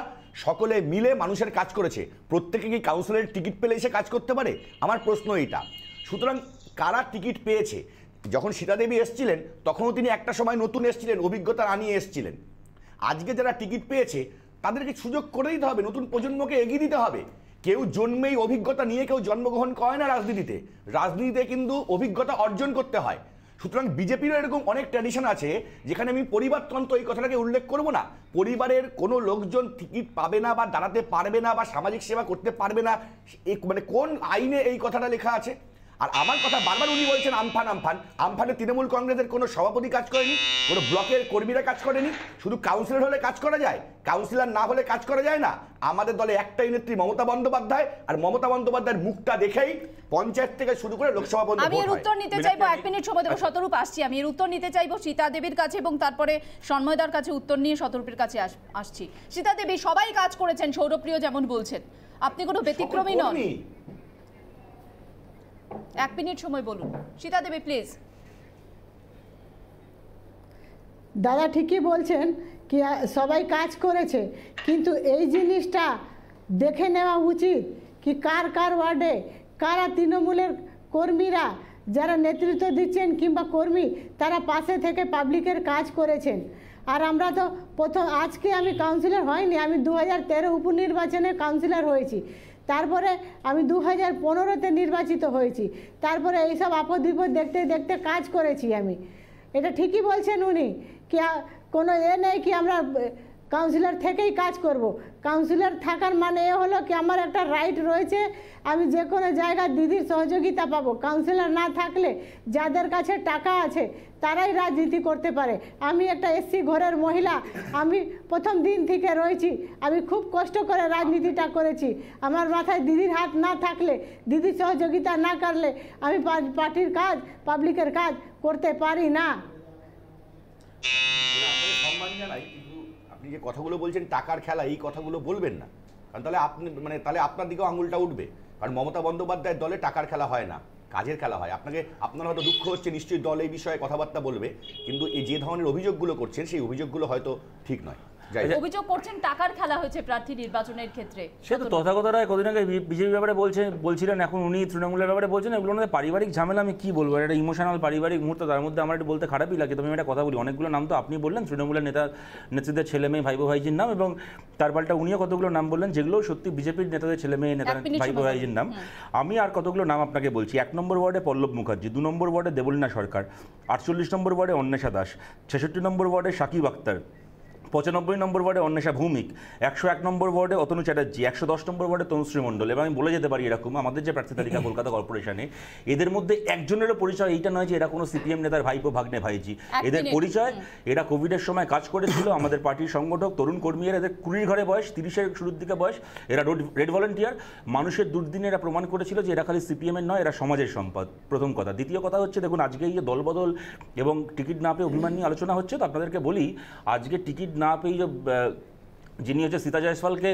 সকলে মিলে মানুষের কাজ করেছে। প্রত্যেকে কি কাউন্সিলরের টিকিট পেলে এসে কাজ করতে পারে? আমার প্রশ্ন এইটা। সুতরাং কারা টিকিট পেয়েছে? যখন সীতাদেবী এসছিলেন তখনও তিনি একটা সময় নতুন এসছিলেন, অভিজ্ঞতা আনিয়ে এসছিলেন। আজকে যারা টিকিট পেয়েছে তাদেরকে সুযোগ করে দিতে হবে, নতুন প্রজন্মকে এগিয়ে দিতে হবে। কেউ জন্মেই অভিজ্ঞতা নিয়ে কেউ জন্মগ্রহণ করে না রাজনীতিতে। রাজনীতিতে কিন্তু অভিজ্ঞতা অর্জন করতে হয়। সুতরাং বিজেপিরও এরকম অনেক ট্র্যাডিশন আছে যেখানে আমি পরিবারতন্ত্র এই কথাটাকে উল্লেখ করব না। পরিবারের কোনো লোকজন টিকিট পাবে না বা দাঁড়াতে পারবে না বা সামাজিক সেবা করতে পারবে না, মানে কোন আইনে এই কথাটা লেখা আছে? আর আমার কথা বারবার উনি বলছেন আমফান আমফান। আমফানে তৃণমূল কংগ্রেসের কোনো সভাপতি কাজ করেনি, কোনো ব্লকের কর্মীরা কাজ করেনি। শুধু কাউন্সিলর হলে কাজ করা যায়, কাউন্সিলর না হলে কাজ করা যায় না। আমাদের দলে একটাই নেত্রী মমতা বন্দ্যোপাধ্যায়, আর মমতা বন্দ্যোপাধ্যায়ের মুখটা দেখেই পঞ্চায়েত থেকে শুরু করে লোকসভা পর্যন্ত আমি এর উত্তর নিতে চাইবো, 1 মিনিট সময় দেবো। শতরূপ আসছি, আমি এর উত্তর নিতে চাইবো সীতা দেবীর কাছে এবং তারপরে সন্ময়দার কাছে উত্তর নিয়ে শতরূপের কাছে আসছি। সীতা দেবী, সবাই কাজ করেছেন, সৌরপ্রিয় যেমন বলছেন, আপনি কোনো ব্যতিক্রমী নন। 1 মিনিট সময় বলুন সীতা দেবী প্লিজ। দাদা ঠিকই বলছেন কি সবাই কাজ করেছে, কিন্তু এই জিনিসটা দেখে নেওয়া উচিত কি কার কার ওয়ার্ডে কারা তৃণমূলের কর্মীরা যারা নেতৃত্ব দিচ্ছেন কিংবা কর্মী তারা পাশে থেকে পাবলিকের কাজ করেছেন। আর আমরা তো প্রথম আজকে আমি কাউন্সিলর হয়নি, আমি 2013 উপনির্বাচনে কাউন্সিলর হয়েছি, তারপরে আমি 2015-তে নির্বাচিত হয়েছি, তারপরে এইসব আপদ বিপদ দেখতে দেখতে কাজ করেছি আমি। এটা ঠিকই বলছেন উনি কি কোনো নেই কি আমরা কাউন্সিলর থেকেই কাজ করব। কাউন্সিলর থাকার মানে এ হলো কি আমার একটা রাইট রয়েছে, আমি যে কোনো জায়গায় দিদির সহযোগিতা পাবো। কাউন্সিলর না থাকলে যাদের কাছে টাকা আছে তারাই রাজনীতি করতে পারে। আমি একটা এসসি ঘরের মহিলা, আমি প্রথম দিন থেকে রয়েছি, আমি খুব কষ্ট করে রাজনীতিটা করেছি। আমার মাথায় দিদির হাত না থাকলে, দিদির সহযোগিতা না করলে আমি পার্টির কাজ পাবলিকের কাজ করতে পারি না। সম্মান জানাই, কিন্তু আপনি যে কথাগুলো বলছেন টাকার খেলা, এই কথাগুলো বলবেন না, কারণ তাহলে আপনি তাহলে আপনার দিকেও আঙুলটা উঠবে। কারণ মমতা বন্দ্যোপাধ্যায়ের দলে টাকার খেলা হয় না, কাজের খেলা হয়। আপনার হয়তো দুঃখ হচ্ছে, নিশ্চয়ই দল এই বিষয়ে কথাবার্তা বলবে, কিন্তু এই যে ধরনের অভিযোগগুলো করছেন সেই অভিযোগগুলো হয়তো ঠিক নয়। অভিযোগ করছেন টাকার খেলা হয়েছে প্রার্থী নির্বাচনের ক্ষেত্রে। সে তো তথাগত রায় কদিন আগে বিজেপি ব্যাপারে বলছিলেন, এখন উনি তৃণমূলের ব্যাপারে বলছেন। এগুলো ওনাদের পারিবারিক ঝামেলা, আমি কি বলবো, একটা ইমোশনাল পারিবারিক মুহূর্ত, তার মধ্যে আমার একটু বলতে খারাপই লাগে। তবে আমি একটা কথা বলি, অনেকগুলো নাম তো আপনি বললেন তৃণমূলের নেত্রীদের ছেলে মেয়ে ভাইপো ভাইজির নাম, এবং তার পাল্টা উনিও কতগুলো নাম বললেন যেগুলো সত্যি বিজেপির নেতাদের ছেলে মেয়ে ভাইপো ভাইজির নাম। আমি আর কতগুলো নাম আপনাকে বলছি। 1 নম্বর ওয়ার্ডে পল্লব মুখার্জি, 2 নম্বর ওয়ার্ডে দেবলীনা সরকার, 48 নম্বর ওয়ার্ডে অন্বেষা দাস, 66 নম্বর ওয়ার্ডে সাকিব আক্তার, 95 নম্বর ওয়ার্ডে অন্বেষা ভৌমিক, 101 নম্বর ওয়ার্ডে অতনু চ্যাটার্জি, 110 নম্বর ওয়ার্ডে তনুশ্রী মণ্ডল। এবং আমি বলে যেতে পারি এরকম, আমাদের যে প্রার্থী তালিকা কলকাতা কর্পোরেশনে, এদের মধ্যে একজনেরও পরিচয় এইটা নয় যে এরা কোনো সিপিএম নেতার ভাইপো ভাগ্নে ভাইজি। এদের পরিচয় এরা কোভিডের সময় কাজ করেছিল, আমাদের পার্টির সংগঠক, তরুণ কর্মীরা, এদের 20 ঘরে বয়স, 30-এর শুরুর দিকে বয়স, এরা রেড ভলেন্টিয়ার। মানুষের দুর্দিনে এরা প্রমাণ করেছিল যে এরা খালি সিপিএমের নয়, এরা সমাজের সম্পদ, প্রথম কথা। দ্বিতীয় কথা হচ্ছে, দেখুন আজকে এই যে দলবদল এবং টিকিট না পেয়ে অভিমান নিয়ে আলোচনা হচ্ছে, তো আপনাদেরকে বলি আজকে টিকিট না পেয়ে যিনি হচ্ছে সীতা জয়সওয়ালকে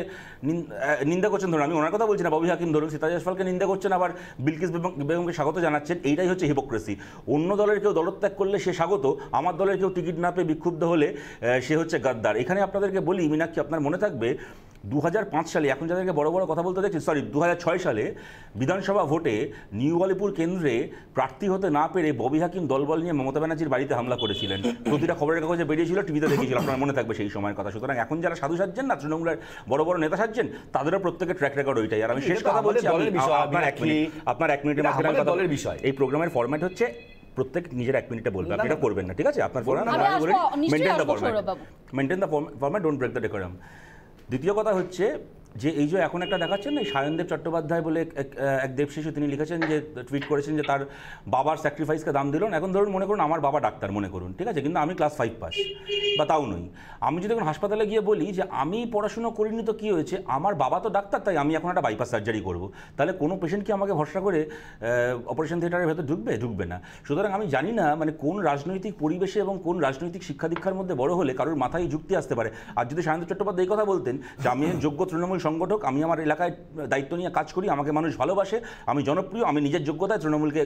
নিন্দা করছেন, ধরুন আমি ওনার কথা বলছি না, ববি হাকিম ধরুন সীতা জয়সওয়ালকে নিন্দা করছেন, আবার বিলকিস বেগমকে স্বাগত জানাচ্ছেন। এইটাই হচ্ছে হিপোক্রেসি। অন্য দলের কেউ দলত্যাগ করলে সে স্বাগত, আমার দলের কেউ টিকিট না পেয়ে বিক্ষুব্ধ হলে সে হচ্ছে গাদ্দার। এখানে আপনাদেরকে বলি মীনাক্ষী, আপনার মনে থাকবে 2005 সালে, এখন যাদেরকে বড় বড় কথা বলতে দেখছি, 2006 সালে বিধানসভা ভোটে নিউ আলিপুর কেন্দ্রে প্রার্থী হতে না পেরে ববি হাকিম দলবল নিয়ে মমতা ব্যানার্জির বাড়িতে হামলা করেছিলেন। প্রতিটা খবরের কাগজে বেরিয়েছিল, টিভিতে দেখেছিল, আপনার মনে থাকবে সেই সময়ের কথা। সুতরাং এখন যারা সাধু সাজছেন না, তৃণমূলের বড় বড় নেতা সাজছেন, তাদেরও প্রত্যেকের ট্র্যাক রেকর্ড ওইটাই। আর আমি শেষ কথা বলছি, আপনার 1 মিনিটের মাঝখানে দলের বিষয়, এই প্রোগ্রামের ফরম্যাট হচ্ছে প্রত্যেক নিজের 1 মিনিটে বলবে, আপনি এটা করবেন না, ঠিক আছে? আপনার maintain the format, don't break the decorum. দ্বিতীয় কথা হচ্ছে যে এই যে এখন একটা দেখাচ্ছেন না, সায়নদেব চট্টোপাধ্যায় বলে এক দেবশিশু, তিনি লিখেছেন যে টুইট করেছেন যে তার বাবার স্যাক্রিফাইসকে দাম দিল। এখন ধরুন মনে করুন আমার বাবা ডাক্তার মনে করুন, ঠিক আছে, কিন্তু আমি ক্লাস 5 পাস বা তাও নই। আমি যদি এখন হাসপাতালে গিয়ে বলি যে আমি পড়াশুনো করিনি তো কী হয়েছে, আমার বাবা তো ডাক্তার, তাই আমি এখন একটা বাইপাস সার্জারি করব, তাহলে কোনো পেশেন্ট কি আমাকে ভরসা করে অপারেশন থিয়েটারের ভেতর ঢুকবে না। সুতরাং আমি জানি না মানে কোন রাজনৈতিক পরিবেশে এবং কোন রাজনৈতিক শিক্ষা দীক্ষার মধ্যে বড় হলে কারোর মাথায় যুক্তি আসতে পারে। আর যদি সায়নদেব চট্টোপাধ্যায় এই কথা বলতেন যে আমি যোগ্য তৃণমূল সংগঠক, আমি আমার এলাকায় দায়িত্ব নিয়ে কাজ করি, আমাকে মানুষ ভালোবাসে, আমি জনপ্রিয়, আমি নিজের যোগ্যতায় তৃণমূলকে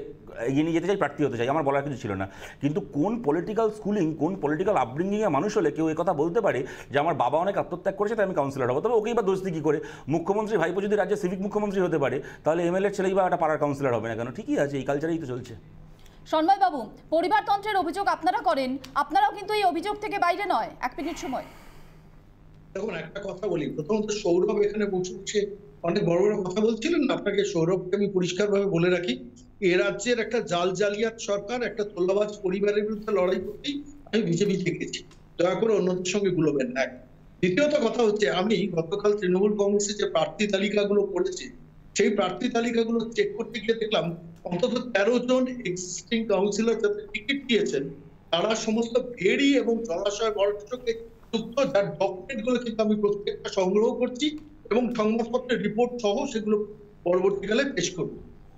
এগিয়ে নিয়ে যেতে চাই, প্রার্থী হতে চাই, আমার বলার কিছু ছিল না। কিন্তু কোন পলিটিক্যাল স্কুলিং, কোন পলিটিক্যাল আপব্রিঙ্গিংয়ে মানুষ হলে কেউ কথা বলতে পারে যে আমার বাবা অনেক আত্মত্যাগ করেছে তাই আমি কাউন্সিলর হবো? তবে ওকেই বা দোষ দিই কী করে? মুখ্যমন্ত্রী ভাইপো যদি রাজ্যের সিভিক মুখ্যমন্ত্রী হতে পারে, তাহলে এমএলএর ছেলেই বা একটা পাড়ার কাউন্সিলর হবে না কেন? ঠিকই আছে, এই কালচারেই তো চলছে। সন্ময় বাবু, পরিবারতন্ত্রের অভিযোগ আপনারা করেন, আপনারাও কিন্তু এই অভিযোগ থেকে বাইরে নয়। 1 মিনিট সময়। দেখুন একটা কথা বলি, প্রথমত সৌরভ এখানে বসে অনেক বড় বড় কথা বলছিলেন না, আপনাকে সৌরভকে আমি পরিষ্কারভাবে বলে রাখি, এ রাজ্যের একটা জালিয়াত সরকার, একটা তোল্লাবাজ পরিবারের বিরুদ্ধে লড়াই করতেই আমি বিজেপি থেকেছি, দয়া করে অন্যদের সঙ্গে গুলোবেন না। দ্বিতীয়ত কথা হচ্ছে, আমি গতকাল তৃণমূল কংগ্রেসের যে প্রার্থী তালিকাগুলো করেছে, সেই প্রার্থী তালিকাগুলো চেক করতে গিয়ে দেখলাম অন্তত 13 জন এক্সিস্টিং কাউন্সিলর যাদের টিকিট দিয়েছেন, তারা সমস্ত ভেড়ি এবং জলাশয় বর্জ্যকে যুক্ত, যার ডকুমেন্ট গুলো কিন্তু আমি প্রত্যেকটা সংগ্রহ করছি এবং সংবাদপত্রের রিপোর্ট সহ সেগুলো পরবর্তীকালে পেশ করব।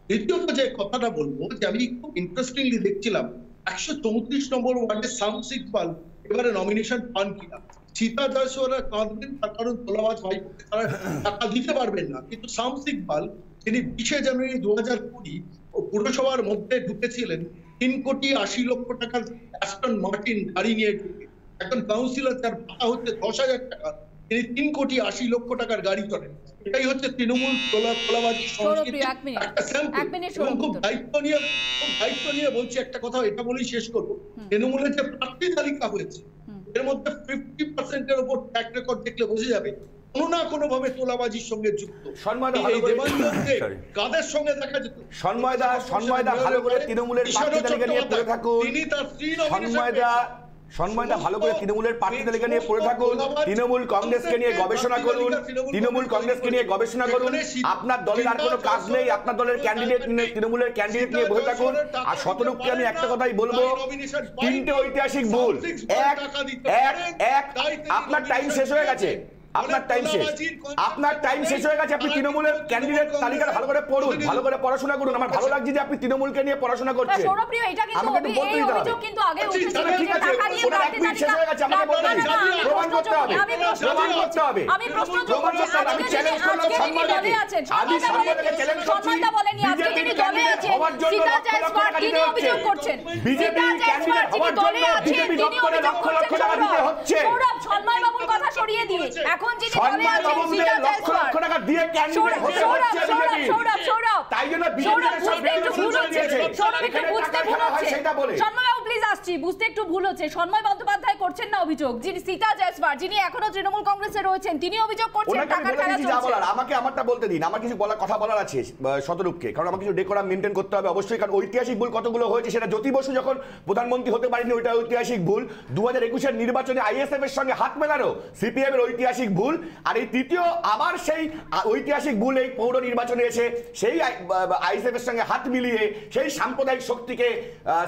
দ্বিতীয়ত যে কথাটা বলবো, যে আমি খুব ইন্টারেস্টিংলি দেখছিলাম 134 নম্বর ওয়ার্ডে শাম সিকবাল এবারে নমিনেশন পান কিনা। সীতা জয়সওয়ালরা কাঁদবেন, তার কারণ তোলাবাজ ভাইপোকে তারা টাকা দিতে পারবেন না, কিন্তু শাম সিকবাল তিনি 20 জানুয়ারি 2020 পুরসভার মধ্যে ঢুকেছিলেন 3,80,00,000 টাকার অ্যাস্টন মার্টিন গাড়ি নিয়ে ঢুকে। একজন কাউন্সিলর যার ভাড়া হচ্ছে 10,000 টাকা, তিনি 3,80,00,000 টাকার গাড়ি চড়েন। এটাই হচ্ছে তৃণমূল তোলাবাজি সংস্কৃতি। খুব দায়িত্ব নিয়ে বলছি একটা কথা, এটা বলেই শেষ করবো। তৃণমূলের যে প্রার্থী তালিকা হয়েছে, এর মধ্যে 50%-এর উপর ট্র্যাক রেকর্ড দেখলে বোঝা যাবে কোনো না কোনো ভাবে তোলাবাজির সঙ্গে যুক্ত। কাদের সঙ্গে দেখা যেত? সন্ময়দা ভালো করে তৃণমূলের প্রার্থী তালিকা নিয়ে পড়ে থাকুন। সন্ময়দা ভালো করে তৃণমূলের প্রার্থী তালিকা নিয়ে পড়ে থাকুন। তৃণমূল কংগ্রেসকে নিয়ে গবেষণা করুন। আপনার দলের আর কোনো কাজ নেই, আপনার দলের ক্যান্ডিডেট তৃণমূলের ক্যান্ডিডেট নিয়ে বসে থাকুন। আর শতরূপকে আমি একটা কথাই বলবো, 3টে ঐতিহাসিক ভুল। এক, আপনার টাইম শেষ হয়ে গেছে, আপনার টাইম শেষ হয়ে গেছে। আপনি তৃণমূলের ক্যান্ডিডেট তালিকাটা ভালো করে পড়ুন, ভালো করে পড়াশোনা করুন। আমার ভালো লাগছে যে আপনি তৃণমূলকে নিয়ে পড়াশোনা করছেন। আমাকে একটু বলতে দিতে হবে। ঠিক আছে, ওনার 1 মিনিট শেষ হয়ে গেছে, আমাকে বলতে দিন। প্রমাণ করতে হবে। আমি চ্যালেঞ্জ করলাম সন্ময়দাকে, আমি সন্ময়দাকে চ্যালেঞ্জ করছি। বিজেপি ক্যান্ডিডেট হওয়ার জন্য লক্ষ লক্ষ টাকা দিতে হচ্ছে। বিজেপি ক্যান্ডিডেট হওয়ার জন্য বিজেপি দপ্তরে লক্ষ লক্ষ টাকা দিতে হচ্ছে। সন্ময় বাবুর কথা সরিয়ে দিয়ে এখন যিনি দলে আছেন সীতা লক্ষ লক্ষ টাকা দিয়ে ক্যান্ডিডেট হতে হচ্ছে বিজেপি, তাই জন্য বিজেপি সব বিরোধী চলে দিয়েছে, এখানে টাকা খেলা হয় সেটা বলে। সন্ময় বাবু প্লিজ আসছি, বুঝতে একটু ভুল হচ্ছে। সন্ময় বন্দ্যোপাধ্যায় করছেন না অভিযোগ, যিনি সীতা জয়সওয়াল যিনি এখনো তৃণমূল কংগ্রেসে রয়েছেন তিনি অভিযোগ করছেন টাকার খেলা চলছে। আমাকে আমারটা বলতে দিন, আমার কিছু বলার কথা বলার আছে শতরূপকে, কারণ আমাকে কিছু ডেকোরাম মেনটেন করতে হবে অবশ্যই, কারণ ঐতিহাসিক ভুল কতগুলো হয়েছে সেটা জ্যোতি বসু যখন প্রধানমন্ত্রী হতে পারেনি ওইটা ঐতিহাসিক ভুল, 2021-এর নির্বাচনে আইএসএফ এর সঙ্গে হাত মেলানো সিপিএম এর ঐতিহাসিক ভুল, আর এই তৃতীয় আবার সেই ঐতিহাসিক ভুল এই পৌর নির্বাচনে এসে সেই আইএসএফ এর সঙ্গে হাত মিলিয়ে সেই সাম্প্রদায়িক শক্তিকে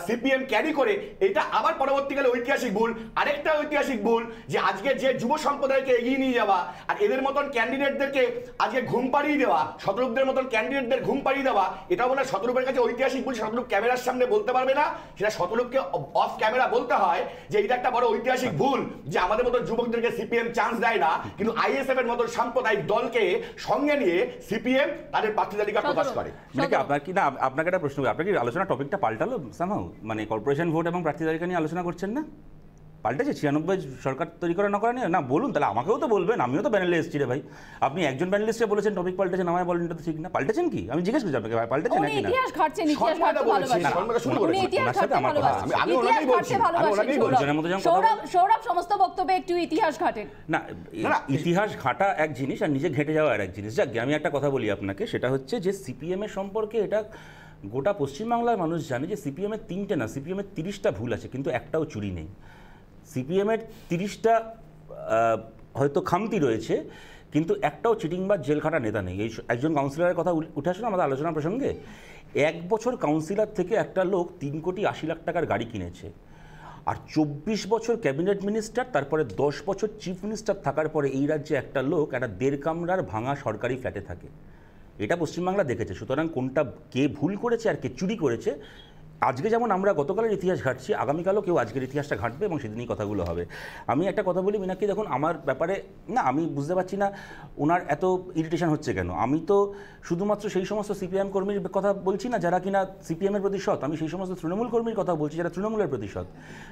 সিপিএম ক্যারি করে, এটা আবার পরবর্তীকালে ঐতিহাসিক ভুল। আরেকটা ঐতিহাসিক ভুল যে আজকে যে যুব সম্প্রদায়কে এগিয়ে নিয়ে যাওয়া আর এদের মতন ক্যান্ডিডেটদেরকে আজকে ঘুম পাড়িয়ে দেওয়া, শতরূপদের মতন ক্যান্ডিডেটদের ঘুম পাড়িয়ে দেওয়া, এটা বলে শতরূপের কাছে ঐতিহাসিক ভুল। শতরূপ ক্যামেরার সামনে বলতে পারবে না, সেটা শতরূপকে অফ ক্যামেরা বলতে হয় যে এটা একটা বড় ঐতিহাসিক ভুল যে আমাদের মতো যুবকদেরকে সিপিএম চান্স দেয় না, কিন্তু আইএসএফ এর মতো সাম্প্রদায়িক দলকে সঙ্গে নিয়ে সিপিএম তাদের প্রার্থী তালিকা প্রকাশ করে। মানে আপনার কি না, আপনাকে একটা প্রশ্ন, আপনার কি আলোচনা টপিকটা পাল্টালো সামহাউ, মানে কর্পোরেশন ভোট এবং প্রার্থী তালিকা নিয়ে আলোচনা করছেন না? পাল্টেছে 96 সরকার তৈরি করা না করা নিয়ে? না বলুন, তাহলে আমাকেও তো বলবেন, আমিও তো প্যানেলে এসেছি রে ভাই। আপনি একজন প্যানেলিস্টে বলেছেন টপিক পাল্টেছেন, আমায় বলেন এটা তো ঠিক না। পাল্টেছেন কি? আমি জিজ্ঞেস করছি আপনাকে, ভাই পাল্টেছেন নাকি না? ইতিহাস ঘাটছেন, ইতিহাস ঘাটতে ভালোবাসেন, ইতিহাস ঘাটতে ভালোবাসেন, ইতিহাস ঘাটতে ভালোবাসেন। সৌরভ সমস্ত বক্তব্যে একটু ইতিহাস ঘাটেন না, ইতিহাস ঘাটা এক জিনিস আর নিজে ঘেটে যাওয়া আর এক জিনিস। যাক, আমি একটা কথা বলি আপনাকে, সেটা হচ্ছে যে সিপিএম এর সম্পর্কে এটা গোটা পশ্চিমবাংলার মানুষ জানে যে সিপিএমের 3টে না, সিপিএমের 30টা ভুল আছে, কিন্তু একটাও চুরি নেই। সিপিএমের 30টা হয়তো খামতি রয়েছে, কিন্তু একটাও চিটিং বা জেল খাটা নেতা নেই। এই একজন কাউন্সিলরের কথা উঠে আসলে আমাদের আলোচনা প্রসঙ্গে, 1 বছর কাউন্সিলর থেকে একটা লোক 3,80,00,000 টাকার গাড়ি কিনেছে, আর 24 বছর ক্যাবিনেট মিনিস্টার, তারপরে 10 বছর চিফ মিনিস্টার থাকার পরে এই রাজ্যে একটা লোক একটা 1.5 কামরার ভাঙা সরকারি ফ্ল্যাটে থাকে। এটা পশ্চিমবাংলা দেখেছে। সুতরাং কোনটা কে ভুল করেছে আর কে চুরি করেছে, আজকে যেমন আমরা গতকালের ইতিহাস ঘাটছি, আগামীকালও কেউ আজকের ইতিহাসটা ঘাটবে এবং সেদিনই কথাগুলো হবে। আমি একটা কথা বলি মীনাক্ষী, দেখুন আমার ব্যাপারে না আমি বুঝতে পারছি না ওনার এত ইরিটেশন হচ্ছে কেন। আমি তো শুধুমাত্র সেই সমস্ত সিপিএম কর্মীর কথা বলছি না যারা কিনা সিপিএমের প্রতি সৎ, আমি সেই সমস্ত তৃণমূল কর্মীর কথা বলছি যারা তৃণমূলের প্রতি সৎ,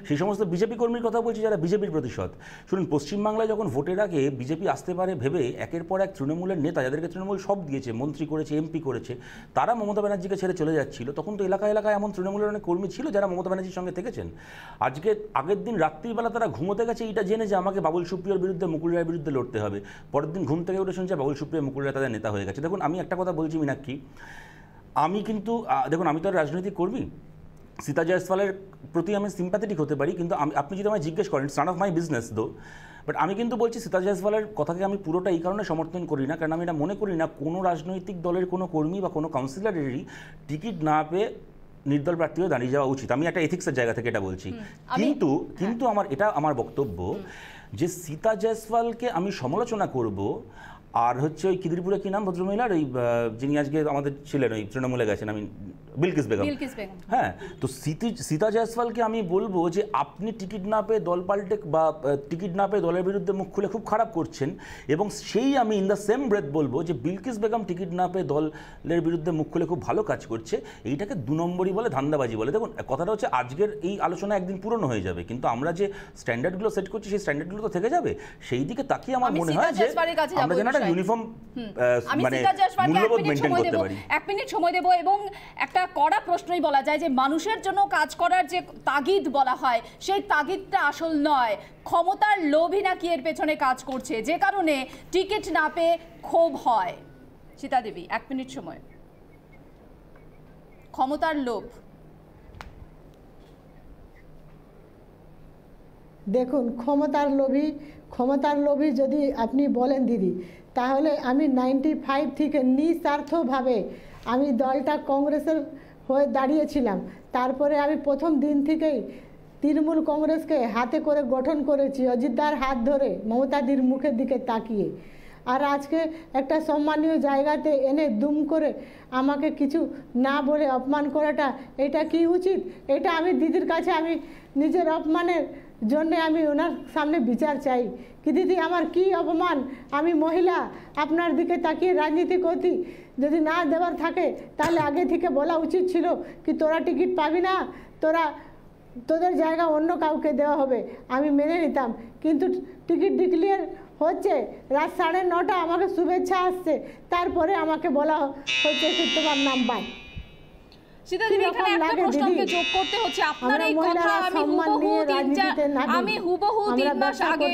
সেই সমস্ত বিজেপি কর্মীর কথা বলছি যারা বিজেপির প্রতি সৎ। শুনুন, পশ্চিমবাংলায় যখন ভোটের আগে বিজেপি আসতে পারে ভেবে একের পর এক তৃণমূলের নেতা, যাদেরকে তৃণমূল সব দিয়েছে, মন্ত্রী করেছে, এমপি করেছে, তারা মমতা ব্যানার্জিকে ছেড়ে চলে যাচ্ছিল, তখন তো এলাকায় এলাকায় এমন তৃণমূলের অনেক কর্মী ছিল যারা মমতা ব্যানার্জির সঙ্গে থেকেছেন। আজকে আগের দিন রাত্রিবেলা তারা ঘুমোতে গেছে এটা জেনে যে আমাকে বাবুল সুপ্রিয়র বিরুদ্ধে, মুকুল রায়ের বিরুদ্ধে লড়তে হবে, পরের দিন ঘুম থেকে উঠে শুনছে বাবুল সুপ্রিয়, মুকুল রায় তাদের নেতা হয়ে গেছে। দেখুন, আমি একটা কথা বলছি মীনাক্ষী, আমি কিন্তু দেখুন আমি তো রাজনৈতিক কর্মী, সীতা জয়সওয়ালের প্রতি আমি সিম্প্যাথেটিক হতে পারি, কিন্তু আপনি যদি আমায় জিজ্ঞেস করেন, it's none of my business দো, বাট আমি কিন্তু বলছি সীতা জয়সওয়ালের কথাকে আমি পুরোটা এই কারণে সমর্থন করি না, কারণ আমি এটা মনে করি না কোনো রাজনৈতিক দলের কোনো কর্মী বা কোনো কাউন্সিলরেরই টিকিট না পেয়ে নির্দল প্রার্থী হয়ে দাঁড়িয়ে যাওয়া উচিত। আমি একটা এথিক্সের জায়গা থেকে এটা বলছি, কিন্তু আমার বক্তব্য যে সীতা জয়সওয়ালকে আমি সমালোচনা করব, আর হচ্ছে ওই খিদিরপুরে কি নাম ভদ্রমহিলার, ওই যিনি আজকে আমাদের ছিলেন, ওই তৃণমূলে গেছেন, আমি বিলকিস বেগম, হ্যাঁ, তো সীতা জয়সওয়ালকে আমি বলবো যে আপনি টিকিট না পেয়ে দল পাল্টে বা টিকিট না পেয়ে দলের বিরুদ্ধে মুখ খুলে খুব খারাপ করছেন, এবং সেই আমি ইন দ্য সেম ব্রেথ বলবো যে বিলকিস বেগম টিকিট না পেয়ে দলের বিরুদ্ধে মুখ খুলে খুব ভালো কাজ করছে। এইটাকে 2 নম্বরই বলে, ধান্দাবাজি বলে। দেখুন, কথাটা হচ্ছে আজকের এই আলোচনা একদিন পুরনো হয়ে যাবে, কিন্তু আমরা যে স্ট্যান্ডার্ডগুলো সেট করছি সেই স্ট্যান্ডার্ডগুলো তো থেকে যাবে। সেই দিকে তাকিয়ে আমার মনে হয় যে আমরা যেন একটা ইউনিফর্ম মানে মূল্যবোধ মেইনটেইন করতে পারি। 1 মিনিট সময় দেব, এবং একটা কড়া প্রশ্নই বলা যায় যে মানুষের জন্য কাজ করার যে তাগিদ বলা হয়, সেই তাগিদটা আসল নয়, ক্ষমতার লোভী নাকি এর পেছনে কাজ করছে, যে কারণে টিকিট না পেয়ে ক্ষোভ হয়। সীতা দেবী, 1 মিনিট সময়। ক্ষমতার লোভ, দেখুন, ক্ষমতার লোভী যদি আপনি বলেন দিদি, তাহলে আমি 95 থেকে নিঃস্বার্থভাবে আমি দলটা কংগ্রেসের হয়ে দাঁড়িয়েছিলাম। তারপরে আমি প্রথম দিন থেকেই তৃণমূল কংগ্রেসকে হাতে করে গঠন করেছি, অজিতদার হাত ধরে, মমতাদির মুখের দিকে তাকিয়ে। আর আজকে একটা সম্মানীয় জায়গাতে এনে দুম করে আমাকে কিছু না বলে অপমান করাটা, এটা কি উচিত? এটা আমি দিদির কাছে আমি নিজের অপমানের জন্যে আমি ওনার সামনে বিচার চাই। কি দিদি, আমার কি অপমান? আমি মহিলা, আপনার দিকে তাকিয়ে রাজনীতি করতি। যদি না দেওয়ার থাকে তাহলে আগে থেকে বলা উচিত ছিল কি তোরা টিকিট পাবি না, তোরা তোদের জায়গা অন্য কাউকে দেওয়া হবে, আমি মেনে নিতাম। কিন্তু টিকিট ডিক্লেয়ার হচ্ছে রাত 9:30 আমাকে শুভেচ্ছা আসছে, তারপরে আমাকে বলা হচ্ছে কি তোমার নাম বাদ। সীতাদেবী, এখানে একটা প্রশ্ন আমাকে যোগ করতে হচ্ছে। আপনার এই কথা আমি হুবহু 3 মাস আগে,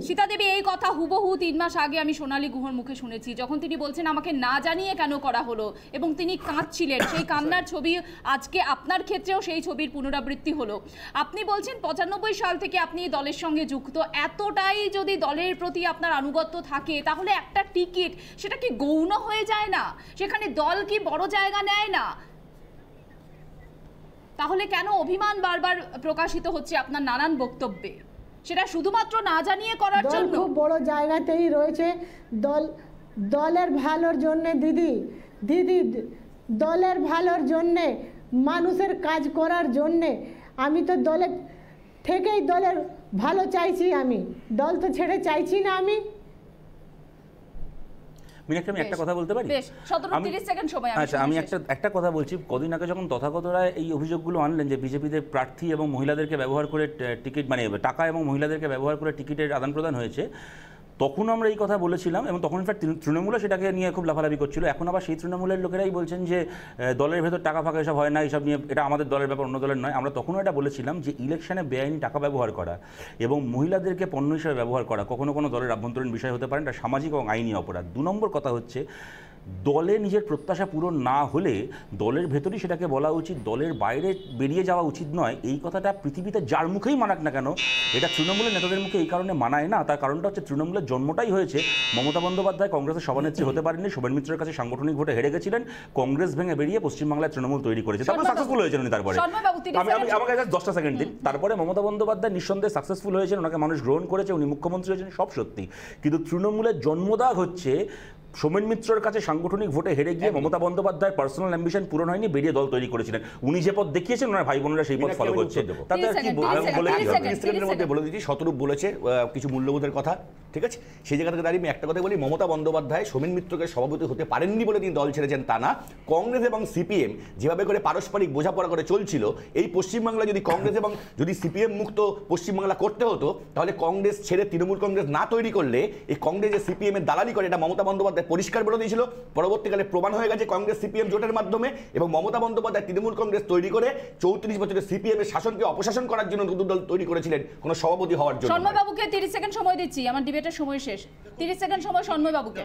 সীতাদেবী এই কথা হুবহু 3 মাস আগে আমি সোনালী গুহর মুখে শুনেছি, যখন তিনি বলছেন আমাকে না জানিয়ে কেন করা হলো, এবং তিনি কাঁদছিলেন। সেই কান্নার ছবি আজকে আপনার ক্ষেত্রেও সেই ছবির পুনরাবৃত্তি হলো। আপনি বলছেন 95 সাল থেকে আপনি দলের সঙ্গে যুক্ত, এতটাই যদি দলের প্রতি আপনার আনুগত্য থাকে তাহলে একটা টিকিট সেটা কি গৌণ হয়ে যায় না? সেখানে দল কি বড় জায়গা নেয় না? তাহলে কেন অভিমান বারবার প্রকাশিত হচ্ছে আপনার নানান বক্তব্যে? সেটা শুধুমাত্র না জানিয়ে করার জন্য? খুব বড় জায়গাতেই রয়েছে দলের ভালোর জন্য। দিদি দলের ভালোর জন্যে, মানুষের কাজ করার জন্যে। আমি তো দলের থেকেই দলের ভালো চাইছি, আমি দল তো ছেড়ে চাইছি না। আমি মিনাক্ষী, আমি একটা কথা বলতে পারি? আচ্ছা, আমি একটা কথা বলছি। কদিন আগে যখন তথাগত রায় এই অভিযোগগুলো আনলেন যে বিজেপিতে প্রার্থী এবং মহিলাদেরকে ব্যবহার করে টিকিট, মানে টাকা এবং মহিলাদেরকে ব্যবহার করে টিকিটের আদান প্রদান হয়েছে, তখন আমরা এই কথা বলেছিলাম এবং তখন ইনফ্যাক্ট তৃণমূলও সেটাকে নিয়ে খুব লাফালাফি করছিল। এখন আবার সেই তৃণমূলের লোকেরাই বলছেন যে দলের ভেতর টাকা ফাঁকা এসব হয় না, এইসব নিয়ে এটা আমাদের দলের ব্যাপার, অন্য দলের নয়। আমরা তখনও এটা বলেছিলাম যে ইলেকশনে বেআইনি টাকা ব্যবহার করা এবং মহিলাদেরকে পণ্য হিসেবে ব্যবহার করা কখনো কোনো দলের আভ্যন্তরীণ বিষয় হতে পারে, এটা সামাজিক এবং আইনি অপরাধ। 2 নম্বর কথা হচ্ছে, দলে নিজের প্রত্যাশা পূরণ না হলে দলের ভেতরই সেটাকে বলা উচিত, দলের বাইরে বেরিয়ে যাওয়া উচিত নয়। এই কথাটা পৃথিবীতে যার মুখেই মানাক না কেন, এটা তৃণমূলের নেতাদের মুখে এই কারণে মানায় না। তার কারণটা হচ্ছে তৃণমূলের জন্মটাই হয়েছে, মমতা বন্দ্যোপাধ্যায় কংগ্রেসের সভানেত্রী হতে পারেননি, শোভন মিত্রের কাছে সাংগঠনিক ভোটে হেরে গেছিলেন, কংগ্রেস ভেঙে বেরিয়ে পশ্চিমবাংলায় তৃণমূল তৈরি করেছে, তারপরে সাকসেসফুল হয়েছেন উনি। তারপরে আমাকে 10টা সেকেন্ড দিন। তারপরে মমতা বন্দ্যোপাধ্যায় নিঃসন্দেহে সাকসেসফুল হয়েছেন, ওনাকে মানুষ গ্রহণ করেছে, উনি মুখ্যমন্ত্রী হয়েছেন, সব সত্যি। কিন্তু তৃণমূলের জন্মদাগ হচ্ছে সোমেন মিত্রের কাছে সাংগঠনিক ভোটে হেরে গিয়ে মমতা বন্দ্যোপাধ্যায় পার্সোনাল অ্যাম্বিশন পূরণ হয়নি, বেরিয়ে দল তৈরি করেছিলেন। উনি যে পথ দেখিয়েছেন ওনার ভাই বোনেরা সেই পথ ফলো করছে। তাতে কি সেকেন্ডের মধ্যে বলে দিচ্ছি, শতরূপ বলেছে কিছু মূল্যবোধের কথা, ঠিক আছে? সেই জায়গা থেকে দাঁড়িয়ে আমি একটা কথা বলি, মমতা বন্দ্যোপাধ্যায় সোমেন মিত্রকে সভাপতি হতে পারেননি বলে তিনি দল ছেড়েছেন তা না। কংগ্রেস এবং সিপিএম যেভাবে করে পারস্পরিক বোঝাপড়া করে চলছিল, এই পশ্চিমবাংলা যদি কংগ্রেস এবং যদি সিপিএম মুক্ত পশ্চিমবাংলা করতে হতো, তাহলে কংগ্রেস ছেড়ে তৃণমূল কংগ্রেস না তৈরি করলে এই কংগ্রেস যে সিপিএম এর দালালি করে, এটা মমতা বন্দ্যোপাধ্যায় পরিষ্কার বলে দিয়েছিল। পরবর্তীকালে প্রমাণ হয়ে গেছে কংগ্রেস সিপিএম জোটের মাধ্যমে, এবং মমতা বন্দ্যোপাধ্যায় তৃণমূল কংগ্রেস তৈরি করে 34 বছরের সিপিএম এর শাসনকে অপশাসন করার জন্য নতুন দল তৈরি করেছিলেন, কোনো সভাপতি হওয়ার জন্য। সন্ময় বাবুকে 30 সেকেন্ড সময় দিচ্ছি, আমার ডিবেটের সময় শেষ। 30 সেকেন্ড সময় সন্ময় বাবুকে।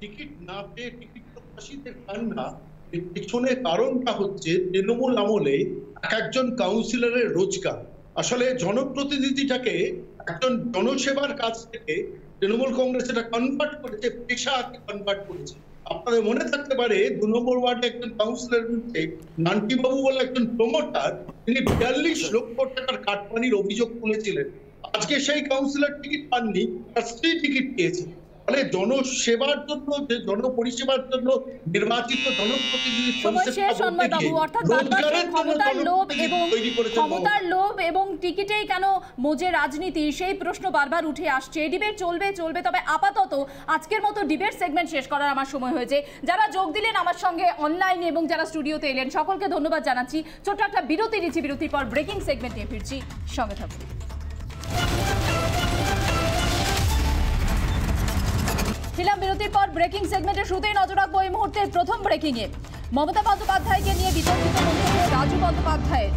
টিকিট না পেয়ে টিকিট প্রত্যাশীদের কান্না, এর পেছনে কারণটা হচ্ছে তৃণমূল আমলে একজন কাউন্সিলরের রোজগার। আসলে জনপ্রতিনিধিটাকে একজন জনসেবার কাজ থেকে তৃণমূল কংগ্রেস এটা কনভার্ট করেছে, পেশাকে কনভার্ট করেছে। আপনাদের মনে থাকতে পারে 2 নম্বর ওয়ার্ডে একজন কাউন্সিলর নান্টি বাবু বলে একজন প্রমোটার, তিনি 42 লক্ষ টাকার কাটমানির অভিযোগ তুলেছিলেন। আজকে সেই কাউন্সিলর টিকিট পাননি, তার স্ত্রী টিকিট পেয়েছে। ফলে জনসেবার জন্য, যে জনপরিষেবার জন্য নির্বাচিত জনপ্রতিনিধি ক্ষমতার লোভ এবং টিকিটেই কেন মোজে রাজনীতি, সেই প্রশ্ন বারবার উঠে আসছে। ডিবেট চলবে, তবে আপাতত আজকের মতো ডিবেট সেগমেন্ট শেষ করার আমার সময় হয়েছে। যারা যোগ দিলেন আমার সঙ্গে অনলাইনে এবং যারা স্টুডিওতে এলেন, সকলকে ধন্যবাদ জানাচ্ছি। ছোট্ট একটা বিরতি নিচ্ছি, বিরতির পর ব্রেকিং সেগমেন্ট নিয়ে ফিরছি, সঙ্গে থাকুন। ছিলাম বিরতির পর ব্রেকিং সেগমেন্টের শুরুতেই নজর রাখবো এই মুহূর্তের প্রথম ব্রেকিং এ। মমতা বন্দ্যোপাধ্যায়কে নিয়ে বিতর্কিত মন্তব্য রাজু বন্দ্যোপাধ্যায়ের।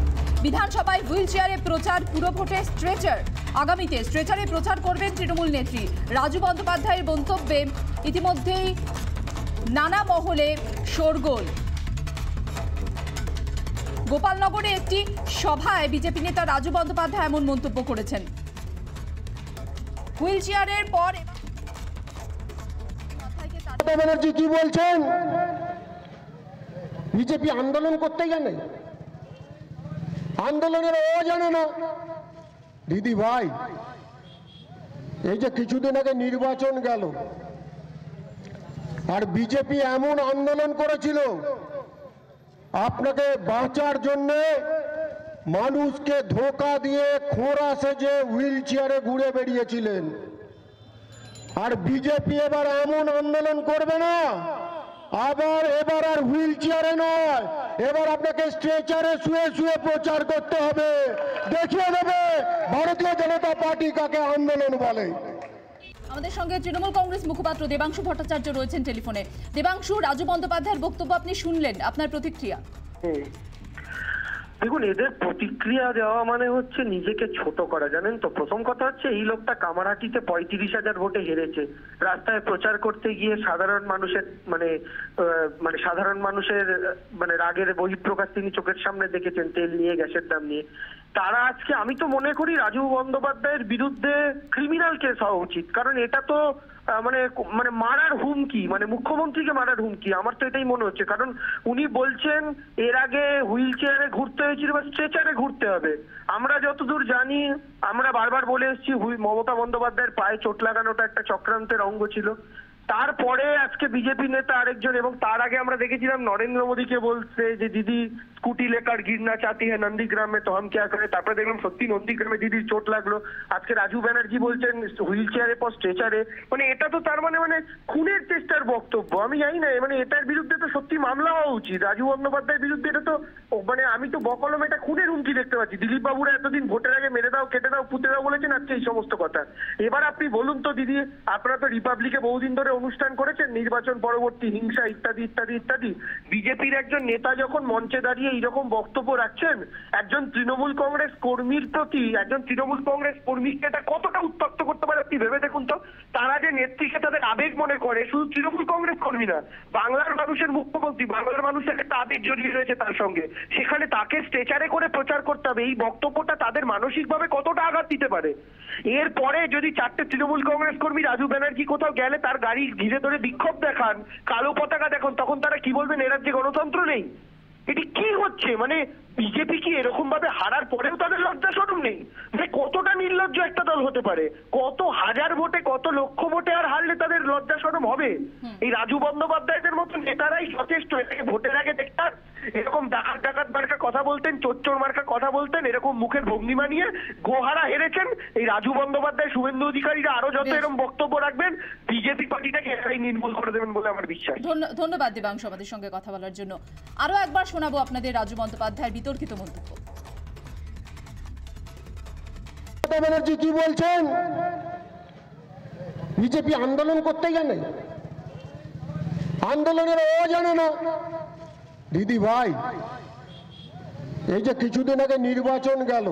বিধানসভায় হুইল চেয়ারে প্রচার, পুরো ভোটে স্ট্রেচার। আগামীতে স্ট্রেচারে প্রচার করবেন তৃণমূল নেত্রী। রাজু বন্দ্যোপাধ্যায়ের মন্তব্যে ইতিমধ্যেই নানা মহলে শোরগোল। গোপালনগরে একটি সভায় বিজেপি নেতা রাজু বন্দ্যোপাধ্যায় এমন মন্তব্য করেছেন। হুইল চেয়ারের পর ব্যানার্জি কি বলছেন? বিজেপি আন্দোলন করতে জানে, আন্দোলনের ও জানে না। দিদি ভাই, এই যে কিছুদিন আগে নির্বাচন গেল, আর বিজেপি এমন আন্দোলন করেছিল, আপনাকে বাঁচার জন্য মানুষকে ধোঁকা দিয়ে খোঁড়া সেজে হুইল চেয়ারে ঘুরে বেরিয়েছিলেন। আর বিজেপি এবার এমন আন্দোলন করবে না, আবার এবার আর হুইল চেয়ারে নয়, এবার আপনাকে স্ট্রেচারে শুয়ে শুয়ে প্রচার করতে হবে, দেখিয়ে দেবে ভারতীয় জনতা পার্টি কাকে আন্দোলন বলে। আমাদের সঙ্গে তৃণমূল কংগ্রেস মুখপাত্র দেবাংশু ভট্টাচার্য রয়েছেন টেলিফোনে। দেবাংশু, রাজু বন্দ্যোপাধ্যায়ের বক্তব্য আপনি শুনলেন, আপনার প্রতিক্রিয়া? দেখুন, এদের প্রতিক্রিয়া দেওয়া মানে হচ্ছে নিজেকে ছোট করা, জানেন তো। প্রথম কথা হচ্ছে এই লোকটা কামারহাটিতে 35,000 ভোটে হেরেছে, রাস্তায় প্রচার করতে গিয়ে সাধারণ মানুষের রাগের বহিঃপ্রকাশ তিনি চোখের সামনে দেখেছেন, তেল নিয়ে, গ্যাসের দাম নিয়ে। তারা আজকে, আমি তো মনে করি রাজু বন্দ্যোপাধ্যায়ের বিরুদ্ধে ক্রিমিনাল কেস হওয়া উচিত, কারণ এটা তো মারার হুমকি, মুখ্যমন্ত্রীকে মারার হুমকি। আমার তো এটাই মনে হচ্ছে, কারণ উনি বলছেন এর আগে হুইল চেয়ারে ঘুরতে হয়েছিল বা স্ট্রেচারে ঘুরতে হবে। আমরা যতদূর জানি, আমরা বারবার বলে এসেছি মমতা বন্দ্যোপাধ্যায়ের পায়ে চোট লাগানোটা একটা চক্রান্তের অঙ্গ ছিল। তারপরে আজকে বিজেপি নেতা আরেকজন, এবং তার আগে আমরা দেখেছিলাম নরেন্দ্র মোদীকে বলছে যে দিদি স্কুটি লেকার গিরনা চাতি হ্যাঁ নন্দীগ্রামে, তো হাম ক্যা করে। তারপরে দেখলাম সত্যি নন্দীগ্রামে দিদির চোট লাগলো। আজকে রাজু ব্যানার্জি বলছেন হুইল চেয়ারে পর স্ট্রেচারে। এটা তো তার খুনের চেষ্টার বক্তব্য। আমি জানি না, এটার বিরুদ্ধে তো সত্যি মামলা হওয়া উচিত। রাজু বন্দ্যোপাধ্যায়ের বিরুদ্ধে এটা তো আমি তো বকলম এটা খুনের হুমকি দেখতে পাচ্ছি। দিলীপ বাবুরা এতদিন ভোটের আগে মেরে দাও, কেটে দাও, পুঁতে দাও বলেছেন, আজকে এই সমস্ত কথা। এবার আপনি বলুন তো দিদি, আপনারা তো রিপাবলিকে বহুদিন ধরে অনুষ্ঠান করেছেন, নির্বাচন পরবর্তী হিংসা ইত্যাদি ইত্যাদি ইত্যাদি। বিজেপির একজন নেতা যখন মঞ্চে দাঁড়িয়ে এইরকম বক্তব্য রাখছেন, একজন তৃণমূল কংগ্রেস কর্মীর প্রতি, একজন তৃণমূল কংগ্রেস কর্মীকে এটা কতটা উত্তপ্ত করতে পারে আপনি ভেবে দেখুন তো। তারা যে নেত্রীকে তাদের আবেগ মনে করে, শুধু তৃণমূল কংগ্রেস কর্মী না, বাংলার মানুষের মুখ্যমন্ত্রী, বাংলার মানুষের একটা আবেগ জড়িয়ে রয়েছে তার সঙ্গে, সেখানে তাকে স্ট্রেচারে করে প্রচার করতে হবে। এই বক্তব্যটা তাদের মানসিকভাবে কতটা আঘাত দিতে পারে। এরপরে যদি 4টে তৃণমূল কংগ্রেস কর্মী রাজু ব্যানার্জি কোথাও গেলে তার গাড়ি ঘিরে ধরে বিক্ষোভ দেখান, কালো পতাকা দেখান, তখন তারা কি বলবেন? এ রাজ্যে গণতন্ত্র নেই। এটি কি হচ্ছে? বিজেপি কি এরকম ভাবে হারার পরেও তাদের লজ্জা শরম নেই? কতটা নির্লজ্জ একটা দল হতে পারে? কত হাজার ভোটে, কত লক্ষ ভোটে আর হারলে তাদের লজ্জা শরম হবে? এই রাজু বন্দ্যোপাধ্যায়দের মতো নেতারাই যথেষ্ট। এটাকে ভোটের আগে দেখতাম এরকম ডাকাত ডাকাত মার্কা কথা বলতেন, চোর মার্কা কথা বলতেন, এরকম মুখের ভঙ্গিমা নিয়ে গোহারা হেরেছেন। এই রাজু বন্দ্যোপাধ্যায়, শুভেন্দু অধিকারীরা আরো যত এরকম বক্তব্য রাখবেন, বিজেপি পার্টিটাকে এরাই নির্মূল করে দেবেন বলে আমার বিশ্বাস। ধন্যবাদ দেবাংশু আমাদের সঙ্গে কথা বলার জন্য। আরো একবার শোনাবো আপনাদের রাজু বন্দ্যোপাধ্যায়ের বিতর্কিত মন্তব্য। মমতা ব্যানার্জি কি বলছেন? বিজেপি আন্দোলন করতে জানে, আন্দোলনের ও জানে না। দিদি ভাই, এই যে কিছুদিন আগে নির্বাচন গেল,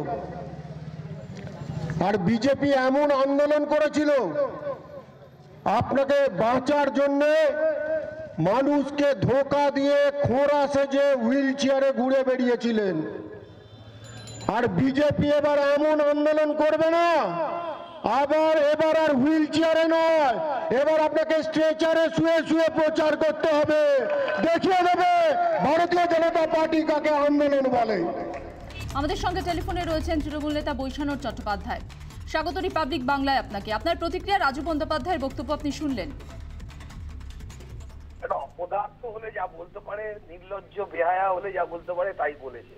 আর বিজেপি এমন আন্দোলন করেছিল আপনাকে বাঁচার জন্য, মানুষকে ধোঁকা দিয়ে খোঁড়া সেজে হুইল চেয়ারে ঘুরে বেরিয়েছিলেন। আর বিজেপি এবার এমন আন্দোলন করবে না, এবার আর হুইল চেয়ারে নয়, এবার আপনাকে স্ট্রেচারে শুয়ে শুয়ে প্রচার করতে হবে, দেখিয়ে দেবে ভারতীয় জনতা পার্টি কাকে আন্দোলন বলে। আমাদের সঙ্গে টেলিফোনে রয়েছেন তৃণমূল নেতা বৈশানর চট্টোপাধ্যায়। স্বাগত রিপাবলিক বাংলায় আপনাকে। আপনার প্রতিক্রিয়া, রাজু বন্দ্যোপাধ্যায়ের বক্তব্য আপনি শুনলেন। অপদার্থ হলে যা বলতে পারে, নির্লজ্জ বেহায়া হলে যা বলতে পারে তাই বলেছে।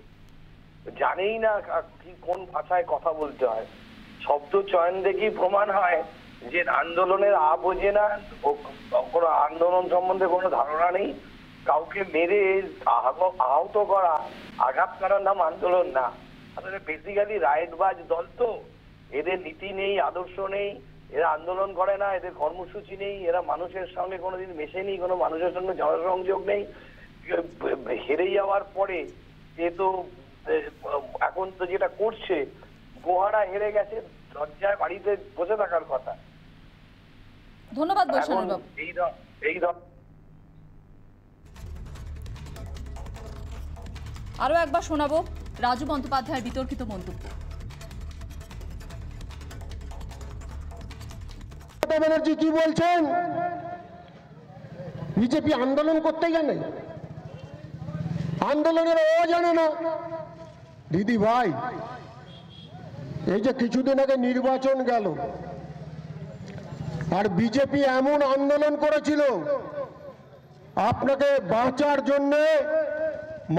জানেই না কি কোন ভাষায় কথা বলতে হয়। শব্দ চয়ন দেখেই প্রমাণ হয় যে আন্দোলনের বোঝে না, কোনো আন্দোলন সম্বন্ধে কোনো ধারণা নেই। কাউকে মেরে আহত করা, আঘাত করার নাম আন্দোলন না। আসলে বেসিক্যালি রাইটবাজ দল তো, এদের নীতি নেই, আদর্শ নেই, এরা আন্দোলন করে না, এদের কর্মসূচি নেই, এরা মানুষের সঙ্গে কোনোদিন মেশেনি, কোনো মানুষের সঙ্গে জনসংযোগ নেই। হেরে যাওয়ার পরে যেহেতু এখন তো যেটা করছে, গোহারা হেরে গেছে, লজ্জায় বাড়িতে বসে থাকার কথা। ধন্যবাদ বৈশানর বাবু। এই আরো একবার শোনাবো রাজু বন্দ্যোপাধ্যায়ের বিতর্কিত মন্তব্য। মমতা ব্যানার্জি কি বলছেন? বিজেপি আন্দোলন করতে জানে, আন্দোলনের ও জানে না। দিদি ভাই, এই যে কিছুদিন আগে নির্বাচন গেল, আর বিজেপি এমন আন্দোলন করেছিল আপনাকে বাঁচার জন্য,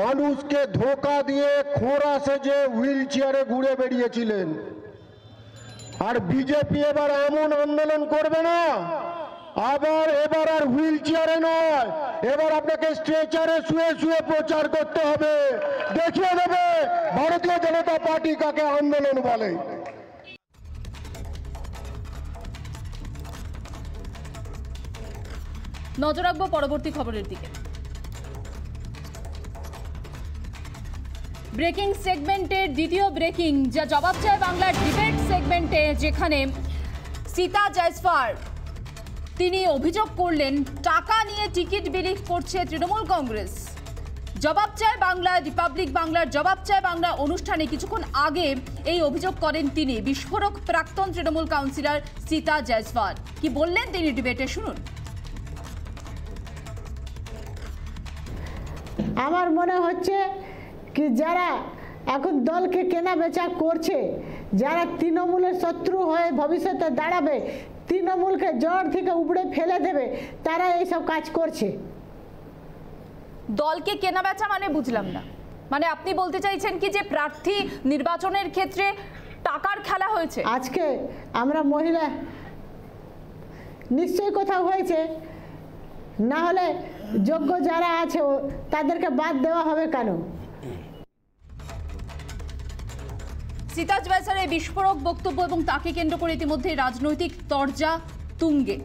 মানুষকে ধোঁকা দিয়ে খোঁড়া সেজে হুইল চেয়ারে ঘুরে বেরিয়েছিলেন। আর বিজেপি এবার এমন আন্দোলন করবে না, আবার এবার আর হুইল চেয়ারে নয়, এবার আপনাকে স্ট্রেচারে শুয়ে শুয়ে প্রচার করতে হবে, দেখিয়ে দেবে ভারতীয় জনতা পার্টি কাকে আন্দোলন বলে। নজর রাখবো পরবর্তী খবরের দিকে। ব্রেকিং সেগমেন্টের দ্বিতীয় ব্রেকিং, যা জবাব চায় বাংলার ডিবেট সেগমেন্টে, যেখানে সীতা জয়সওয়াল তিনি অভিযোগ করলেন টাকা নিয়ে টিকিট বিলি করছে তৃণমূল কংগ্রেস। জবাব চায় বাংলা, রিপাবলিক বাংলার জবাব চায় বাংলা অনুষ্ঠানে কিছুক্ষণ আগে এই অভিযোগ করেন তিনি, বিস্ফোরক প্রাক্তন তৃণমূল কাউন্সিলর সীতা জয়সওয়াল। কি বললেন তিনি ডিবেটে, শুনুন। আমার মনে হচ্ছে কি যারা এখন দলকে কেনা বেচা করছে, যারা তৃণমূলের শত্রু হয়ে ভবিষ্যতে দাঁড়াবে, তৃণমূলকে জড় থেকে উপড়ে ফেলে দেবে, তারা এইসব কাজ করছে। দলকে কেনা বেচা মানে বুঝলাম না, মানে আপনি বলতে চাইছেন কি যে প্রার্থী নির্বাচনের ক্ষেত্রে টাকার খেলা হয়েছে? আজকে আমরা মহিলা নিশ্চয়ই কোথাও হয়েছে, না হলে যোগ্য যারা আছে তাদেরকে বাদ দেওয়া হবে কেন? সীতা জয়সওয়ালের এই বিস্ফোরক বক্তব্য এবং তাকে কেন্দ্র করে ইতিমধ্যে রাজনৈতিক তরজা তুঙ্গে।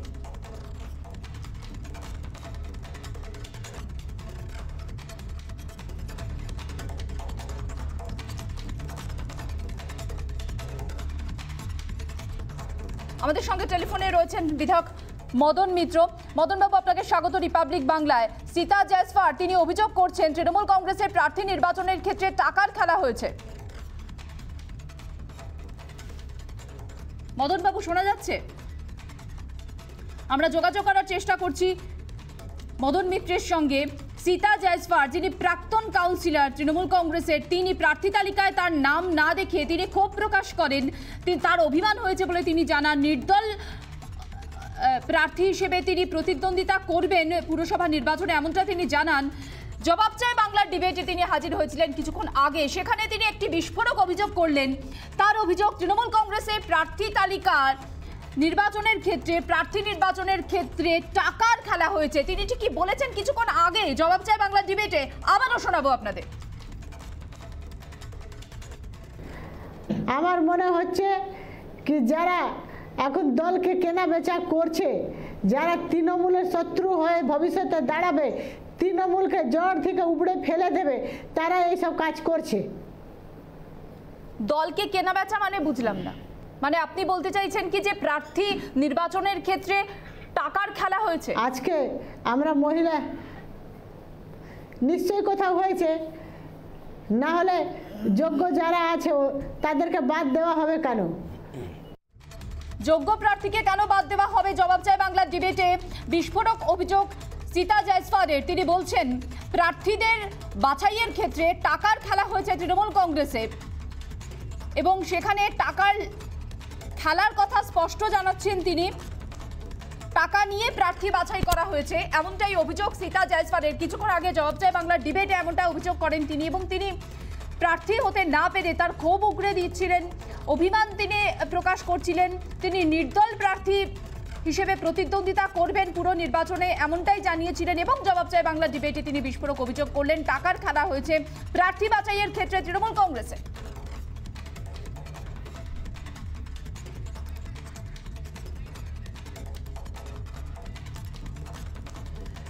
আমাদের সঙ্গে টেলিফোনে রয়েছেন বিধায়ক মদন মিত্র। মদনবাবু, আপনাকে স্বাগত রিপাবলিক বাংলায়। সীতা জয়সওয়াল তিনি অভিযোগ করছেন তৃণমূল কংগ্রেসের প্রার্থী নির্বাচনের ক্ষেত্রে টাকার খেলা হয়েছে। মদনবাবু শোনা যাচ্ছে? আমরা যোগাযোগ করার চেষ্টা করছি মদন মিত্রের সঙ্গে। সীতা জয়সওয়াল যিনি প্রাক্তন কাউন্সিলর তৃণমূল কংগ্রেসের, তিনি প্রার্থী তালিকায় তার নাম না দেখে তিনি ক্ষোভ প্রকাশ করেন। তার অভিমান হয়েছে বলে তিনি জানান। নির্দল প্রার্থী হিসেবে তিনি প্রতিদ্বন্দ্বিতা করবেন পুরসভা নির্বাচনে, এমনটা তিনি জানান। জবাব চায় বাংলার ডিবেটে তিনি হাজির হয়েছিলেন কিছুক্ষণ আগে, সেখানে তিনি একটি বিস্ফোরক অভিযোগ করলেন। তার অভিযোগ তৃণমূল কংগ্রেসের প্রার্থী তালিকার নির্বাচনের ক্ষেত্রে, প্রার্থী নির্বাচনের ক্ষেত্রে টাকার খেলা হয়েছে। তিনি ঠিকই বলেছেন কিছুক্ষণ আগে জবাব চায় বাংলার ডিবেটে। আবারও শোনাবো আপনাদের। আমার মনে হচ্ছে কি যারা এখন দলকে কেনা বেচা করছে, যারা তৃণমূলের শত্রু হয়ে ভবিষ্যতে দাঁড়াবে, তৃণমূলকে জড় থেকে উপড়ে ফেলে দেবে, তারা এইসব কাজ করছে। দলকে কেনা বেচা মানে বুঝলাম না, মানে আপনি বলতে চাইছেন কি যে প্রার্থী নির্বাচনের ক্ষেত্রে টাকার খেলা হয়েছে? আজকে আমরা মহিলা নিশ্চয়ই কোথাও হয়েছে, না হলে যোগ্য যারা আছে তাদেরকে বাদ দেওয়া হবে কেন? যোগ্য প্রার্থীকে কেন বাদ দেওয়া হবে? জবাব চায় বাংলার ডিবেটে বিস্ফোরক অভিযোগ সীতা জয়সওয়ালের। তিনি বলছেন প্রার্থীদের বাছাইয়ের ক্ষেত্রে টাকার খেলা হয়েছে তৃণমূল কংগ্রেসের, এবং সেখানে টাকার খেলার কথা স্পষ্ট জানাচ্ছেন তিনি। টাকা নিয়ে প্রার্থী বাছাই করা হয়েছে, এমনটাই অভিযোগ সীতা জয়সওয়ালের। কিছুক্ষণ আগে জবাব চায় বাংলার ডিবেটে এমনটা অভিযোগ করেন তিনি, এবং তিনি প্রার্থী হতে না পেরে তার ক্ষোভ উগরে দিচ্ছিলেন, অভিমান তিনি প্রকাশ করছিলেন। তিনি নির্দল প্রার্থী হিসেবে প্রতিদ্বন্দ্বিতা করবেন পুরো নির্বাচনে, এমনটাই জানিয়েছিলেন। এবং জবাব চায় বাংলা ডিবেটে তিনি বিস্ফোরক অভিযোগ করলেন টাকার খেলা হয়েছে প্রার্থী বাছাইয়ের ক্ষেত্রে তৃণমূল কংগ্রেসে।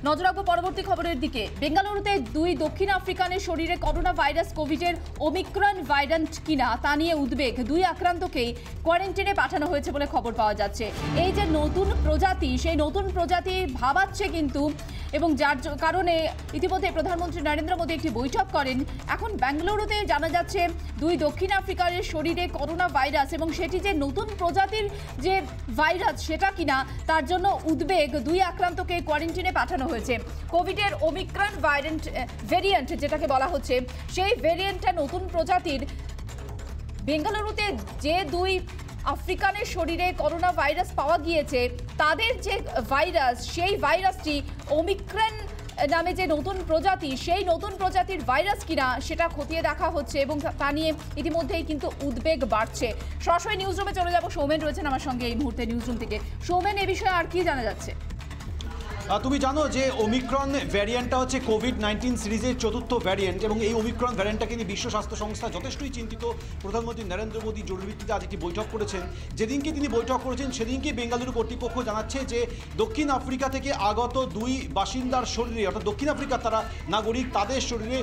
নজর রাখবো পরবর্তী খবরের দিকে। বেঙ্গালুরুতে দুই দক্ষিণ আফ্রিকানের শরীরে করোনা ভাইরাস কোভিডের ওমিক্রন ভাইরান্ট কিনা তা নিয়ে উদ্বেগ। দুই আক্রান্তকেই কোয়ারেন্টাইনে পাঠানো হয়েছে বলে খবর পাওয়া যাচ্ছে। এই যে নতুন প্রজাতি, সেই নতুন প্রজাতি ভাবাচ্ছে কিন্তু, এবং যার কারণে ইতিমধ্যে প্রধানমন্ত্রী নরেন্দ্র মোদী একটি বৈঠক করেন। এখন বেঙ্গালুরুতে জানা যাচ্ছে দুই দক্ষিণ আফ্রিকানের শরীরে করোনা ভাইরাস, এবং সেটি যে নতুন প্রজাতির যে ভাইরাস সেটা কিনা তার জন্য উদ্বেগ। দুই আক্রান্তকে কোয়ারেন্টাইনে পাঠানো হয়েছে। কোভিডের ওমিক্রন ভেরিয়েন্ট যেটাকে বলা হচ্ছে, সেই ভেরিয়েন্টটা নতুন প্রজাতির। বেঙ্গালুরুতে যে দুই আফ্রিকানের শরীরে করোনা ভাইরাস পাওয়া গিয়েছে, তাদের যে ভাইরাস, সেই ভাইরাসটি ওমিক্রন নামে যে নতুন প্রজাতি, সেই নতুন প্রজাতির ভাইরাস কিনা সেটা খতিয়ে দেখা হচ্ছে এবং তা নিয়ে ইতিমধ্যেই কিন্তু উদ্বেগ বাড়ছে। সরাসরি নিউজ রুমে চলে যাব, সৌমেন রয়েছেন আমার সঙ্গে এই মুহূর্তে নিউজ রুম থেকে। সৌমেন, এ বিষয়ে আর কি জানা যাচ্ছে? তুমি জানো যে ওমিক্রন ভ্যারিয়েন্টটা হচ্ছে কোভিড-19 সিরিজের চতুর্থ ভ্যারিয়েন্ট এবং এই ওমিক্রন ভ্যারিয়েন্টটাকে নিয়ে বিশ্ব স্বাস্থ্য সংস্থা যথেষ্টই চিন্তিত। প্রধানমন্ত্রী নরেন্দ্র মোদী জরুরি ভিত্তিতে আজ একটি বৈঠক করেছেন। যেদিনকে তিনি বৈঠক করেছেন সেদিনকে বেঙ্গালুরু কর্তৃপক্ষ জানাচ্ছে যে দক্ষিণ আফ্রিকা থেকে আগত 2 বাসিন্দার শরীরে, অর্থাৎ দক্ষিণ আফ্রিকার তারা নাগরিক, তাদের শরীরে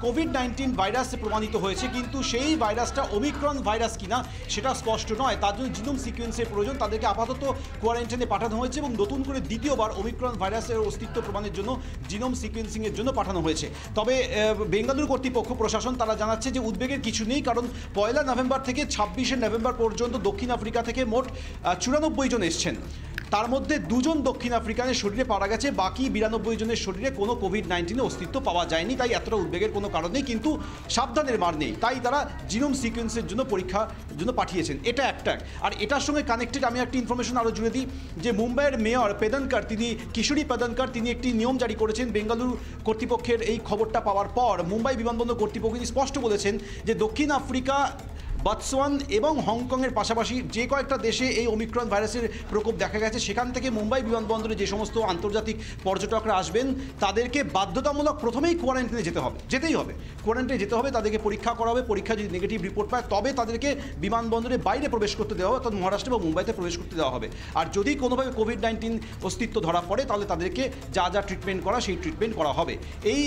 কোভিড-19 ভাইরাস প্রমাণিত হয়েছে, কিন্তু সেই ভাইরাসটা ওমিক্রন ভাইরাস কিনা সেটা স্পষ্ট নয়। তার জন্য জিনোম সিকোয়েন্সের প্রয়োজন। তাদেরকে আপাতত কোয়ারেন্টাইনে পাঠানো হয়েছে এবং নতুন করে দ্বিতীয়বার ওমিক্রন ভাইরাসের অস্তিত্ব প্রমাণের জন্য জিনোম সিকোয়েন্সিংয়ের জন্য পাঠানো হয়েছে। তবে বেঙ্গালুরু কর্তৃপক্ষ প্রশাসন তারা জানাচ্ছে যে উদ্বেগের কিছু নেই, কারণ 1 নভেম্বর থেকে 26 নভেম্বর পর্যন্ত দক্ষিণ আফ্রিকা থেকে মোট 94 জন এসছেন। তার মধ্যে 2 জন দক্ষিণ আফ্রিকানের শরীরে পাওয়া গেছে, বাকি 92 জনের শরীরে কোনো কোভিড-19 অস্তিত্ব পাওয়া যায়নি। তাই এতটা উদ্বেগের কোনো কারণ নেই, কিন্তু সাবধানের মার নেই। তাই তারা জিনোম সিকোয়েন্সের জন্য পরীক্ষার জন্য পাঠিয়েছেন। এটা একটা। আর এটার সঙ্গে কানেক্টেড আমি একটি ইনফরমেশন আরও জুড়ে দিই যে মুম্বাইয়ের মেয়র পেদনকর, তিনি কিশোরী পেদনকর, তিনি একটি নিয়ম জারি করেছেন। বেঙ্গালুরু কর্তৃপক্ষের এই খবরটা পাওয়ার পর মুম্বাই বিমানবন্দর কর্তৃপক্ষ তিনি স্পষ্ট বলেছেন যে দক্ষিণ আফ্রিকা, বতসোয়ান এবং হংকংয়ের পাশাপাশি যে কয়েকটা দেশে এই ওমিক্রন ভাইরাসের প্রকোপ দেখা গেছে, সেখান থেকে মুম্বাই বিমানবন্দরে যে সমস্ত আন্তর্জাতিক পর্যটকরা আসবেন তাদেরকে বাধ্যতামূলক প্রথমেই কোয়ারেন্টাইনে যেতেই হবে। কোয়ারেন্টাইনে যেতে হবে, তাদেরকে পরীক্ষা করা হবে। পরীক্ষা যদি নেগেটিভ রিপোর্ট পায় তবে তাদেরকে বিমানবন্দরে বাইরে প্রবেশ করতে দেওয়া হবে, অর্থাৎ মহারাষ্ট্র বা মুম্বাইতে প্রবেশ করতে দেওয়া হবে। আর যদি কোনোভাবে কোভিড-19 অস্তিত্ব ধরা পড়ে তাহলে তাদেরকে যা যা ট্রিটমেন্ট করা সেই ট্রিটমেন্ট করা হবে। এই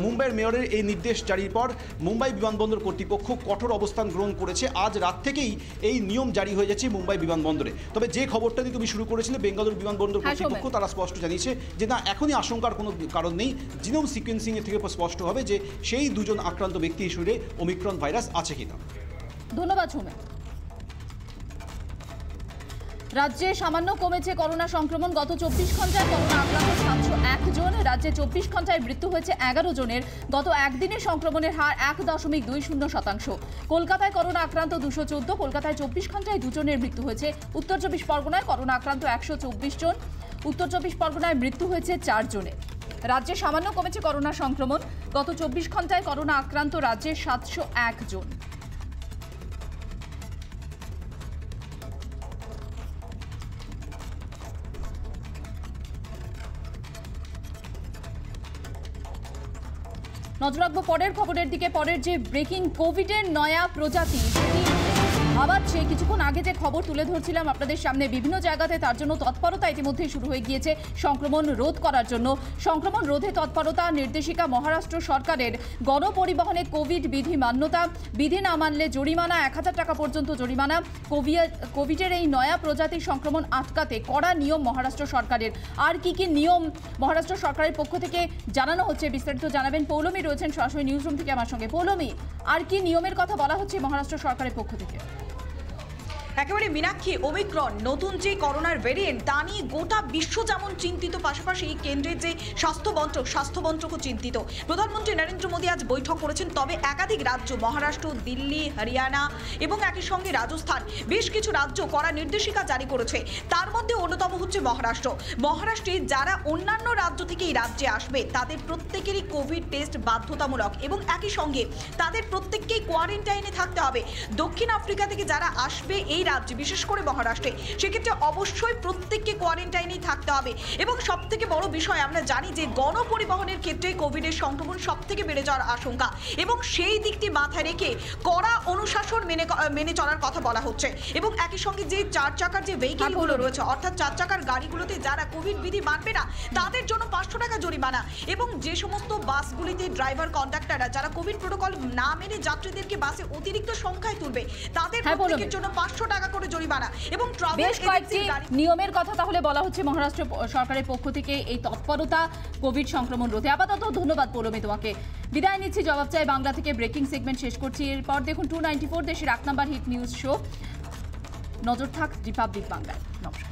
মুম্বাইয়ের মেয়রের এই নির্দেশ জারির পর মুম্বাই বিমানবন্দর কর্তৃপক্ষ কঠোর অবস্থান গ্রহণ করেছে। আজ রাত থেকেই এই নিয়ম জারি হয়ে যাচ্ছে মুম্বাই বিমানবন্দরে। তবে যে খবরটা দিয়ে তুমি শুরু করেছিলে, বেঙ্গালুরু বিমানবন্দর কর্তৃপক্ষ তারা স্পষ্ট জানিয়েছে যে না, এখনই আশঙ্কার কোনো কারণ নেই। জিনোম সিকোয়েন্সিং এর থেকে স্পষ্ট হবে যে সেই 2 জন আক্রান্ত ব্যক্তির শরীরে ওমিক্রন ভাইরাস আছে কিনা। ধন্যবাদ সৌমেন। রাজ্যে সামান্য কমেছে করোনা সংক্রমণ। গত 24 ঘন্টায় করোনা আক্রান্ত 701 জন। রাজ্যে 24 ঘন্টায় মৃত্যু হয়েছে 11 জনের। গত একদিনে সংক্রমণের হার 1.20%। কলকাতায় করোনা আক্রান্ত 214। কলকাতায় 24 ঘন্টায় 2 জনের মৃত্যু হয়েছে। উত্তর 24 পরগনায় করোনা আক্রান্ত 124 জন। উত্তর 24 পরগনায় মৃত্যু হয়েছে 4 জনের। রাজ্যে সামান্য কমেছে করোনা সংক্রমণ। গত 24 ঘন্টায় করোনা আক্রান্ত রাজ্যে 701 জন। নজর রাখবো পরের খবরের দিকে। পরের যে ব্রেকিং কোভিডের নয়া প্রজাতি সেটি ভাবাচ্ছে। কিছুক্ষণ আগে যে খবর তুলে ধরছিলাম আপনাদের সামনে, বিভিন্ন জায়গাতে তার জন্য তৎপরতা ইতিমধ্যেই শুরু হয়ে গিয়েছে সংক্রমণ রোধ করার জন্য। সংক্রমণ রোধে তৎপরতা। নির্দেশিকা মহারাষ্ট্র সরকারের। গণপরিবহনে কোভিড বিধি মান্যতা, বিধি না মানলে জরিমানা, 1000 টাকা পর্যন্ত জরিমানা। কোভিডের এই নয়া প্রজাতির সংক্রমণ আটকাতে কড়া নিয়ম মহারাষ্ট্র সরকারের। আর কি কি নিয়ম মহারাষ্ট্র সরকারের পক্ষ থেকে জানানো হচ্ছে, বিস্তারিত জানাবেন পৌলমী রয়েছেন সরাসরি নিউজ রুম থেকে আমার সঙ্গে। পৌলমী, আর কি নিয়মের কথা বলা হচ্ছে মহারাষ্ট্র সরকারের পক্ষ থেকে? একেবারে মীনাক্ষী, ওমিক্রন নতুন যে করোনার ভেরিয়েন্ট তা নিয়ে গোটা বিশ্ব যেমন চিন্তিত, পাশাপাশি কেন্দ্রের যে স্বাস্থ্যমন্ত্রকও চিন্তিত। প্রধানমন্ত্রী নরেন্দ্র মোদী আজ বৈঠক করেছেন। তবে একাধিক রাজ্য, মহারাষ্ট্র, দিল্লি, হরিয়ানা এবং একই সঙ্গে রাজস্থান, বেশ কিছু রাজ্য কড়া নির্দেশিকা জারি করেছে। তার মধ্যে অন্যতম হচ্ছে মহারাষ্ট্র। মহারাষ্ট্রে যারা অন্যান্য রাজ্য থেকে এই রাজ্যে আসবে তাদের প্রত্যেকেরই কোভিড টেস্ট বাধ্যতামূলক এবং একই সঙ্গে তাদের প্রত্যেককেই কোয়ারেন্টাইনে থাকতে হবে। দক্ষিণ আফ্রিকা থেকে যারা আসবে এই রাজ্যে, বিশেষ করে মহারাষ্ট্রে, সেক্ষেত্রে অবশ্যই প্রত্যেককে কোয়ারেন্টাইনেই থাকতে হবে। এবং সব থেকে বড় বিষয়, আমরা জানি যে গণপরিবহনের ক্ষেত্রে কোভিডের সংক্রমণ সব থেকে বেড়ে যাওয়ার আশঙ্কা এবং সেই দিকটি মাথায় রেখে কড়া অনুশাসন মেনে চলার কথা বলা হচ্ছে। এবং একই সঙ্গে যে 4 চাকার যে ভেহিকেলগুলো রয়েছে, অর্থাৎ 4 চাকার গাড়িগুলোতে যারা কোভিড বিধি মানবে না তাদের জন্য 500 টাকা জরিমানা। এবং যে সমস্ত বাসগুলিতে ড্রাইভার, কন্ডাক্টররা যারা কোভিড প্রোটোকল না মেনে যাত্রীদেরকে বাসে অতিরিক্ত সংখ্যায় তুলবে তাদের প্রত্যেকের জন্য 500 টাকা করে জরিমানা। এবং বেশ কয়েকটি নিয়মের কথা তাহলে বলা হচ্ছে মহারাষ্ট্র সরকারের পক্ষ থেকে এই তৎপরতা কোভিড সংক্রমণ রোধে। আপাতত ধন্যবাদ পৌলমী তোমাকে। বিদায় নিচ্ছি জবাব চাই বাংলা থেকে। ব্রেকিং সেগমেন্ট শেষ করছি। এরপর দেখুন 294 দেশের 1 নম্বর হিট নিউজ শো। নজর থাক রিপাবলিক বাংলায়। নমস্কার।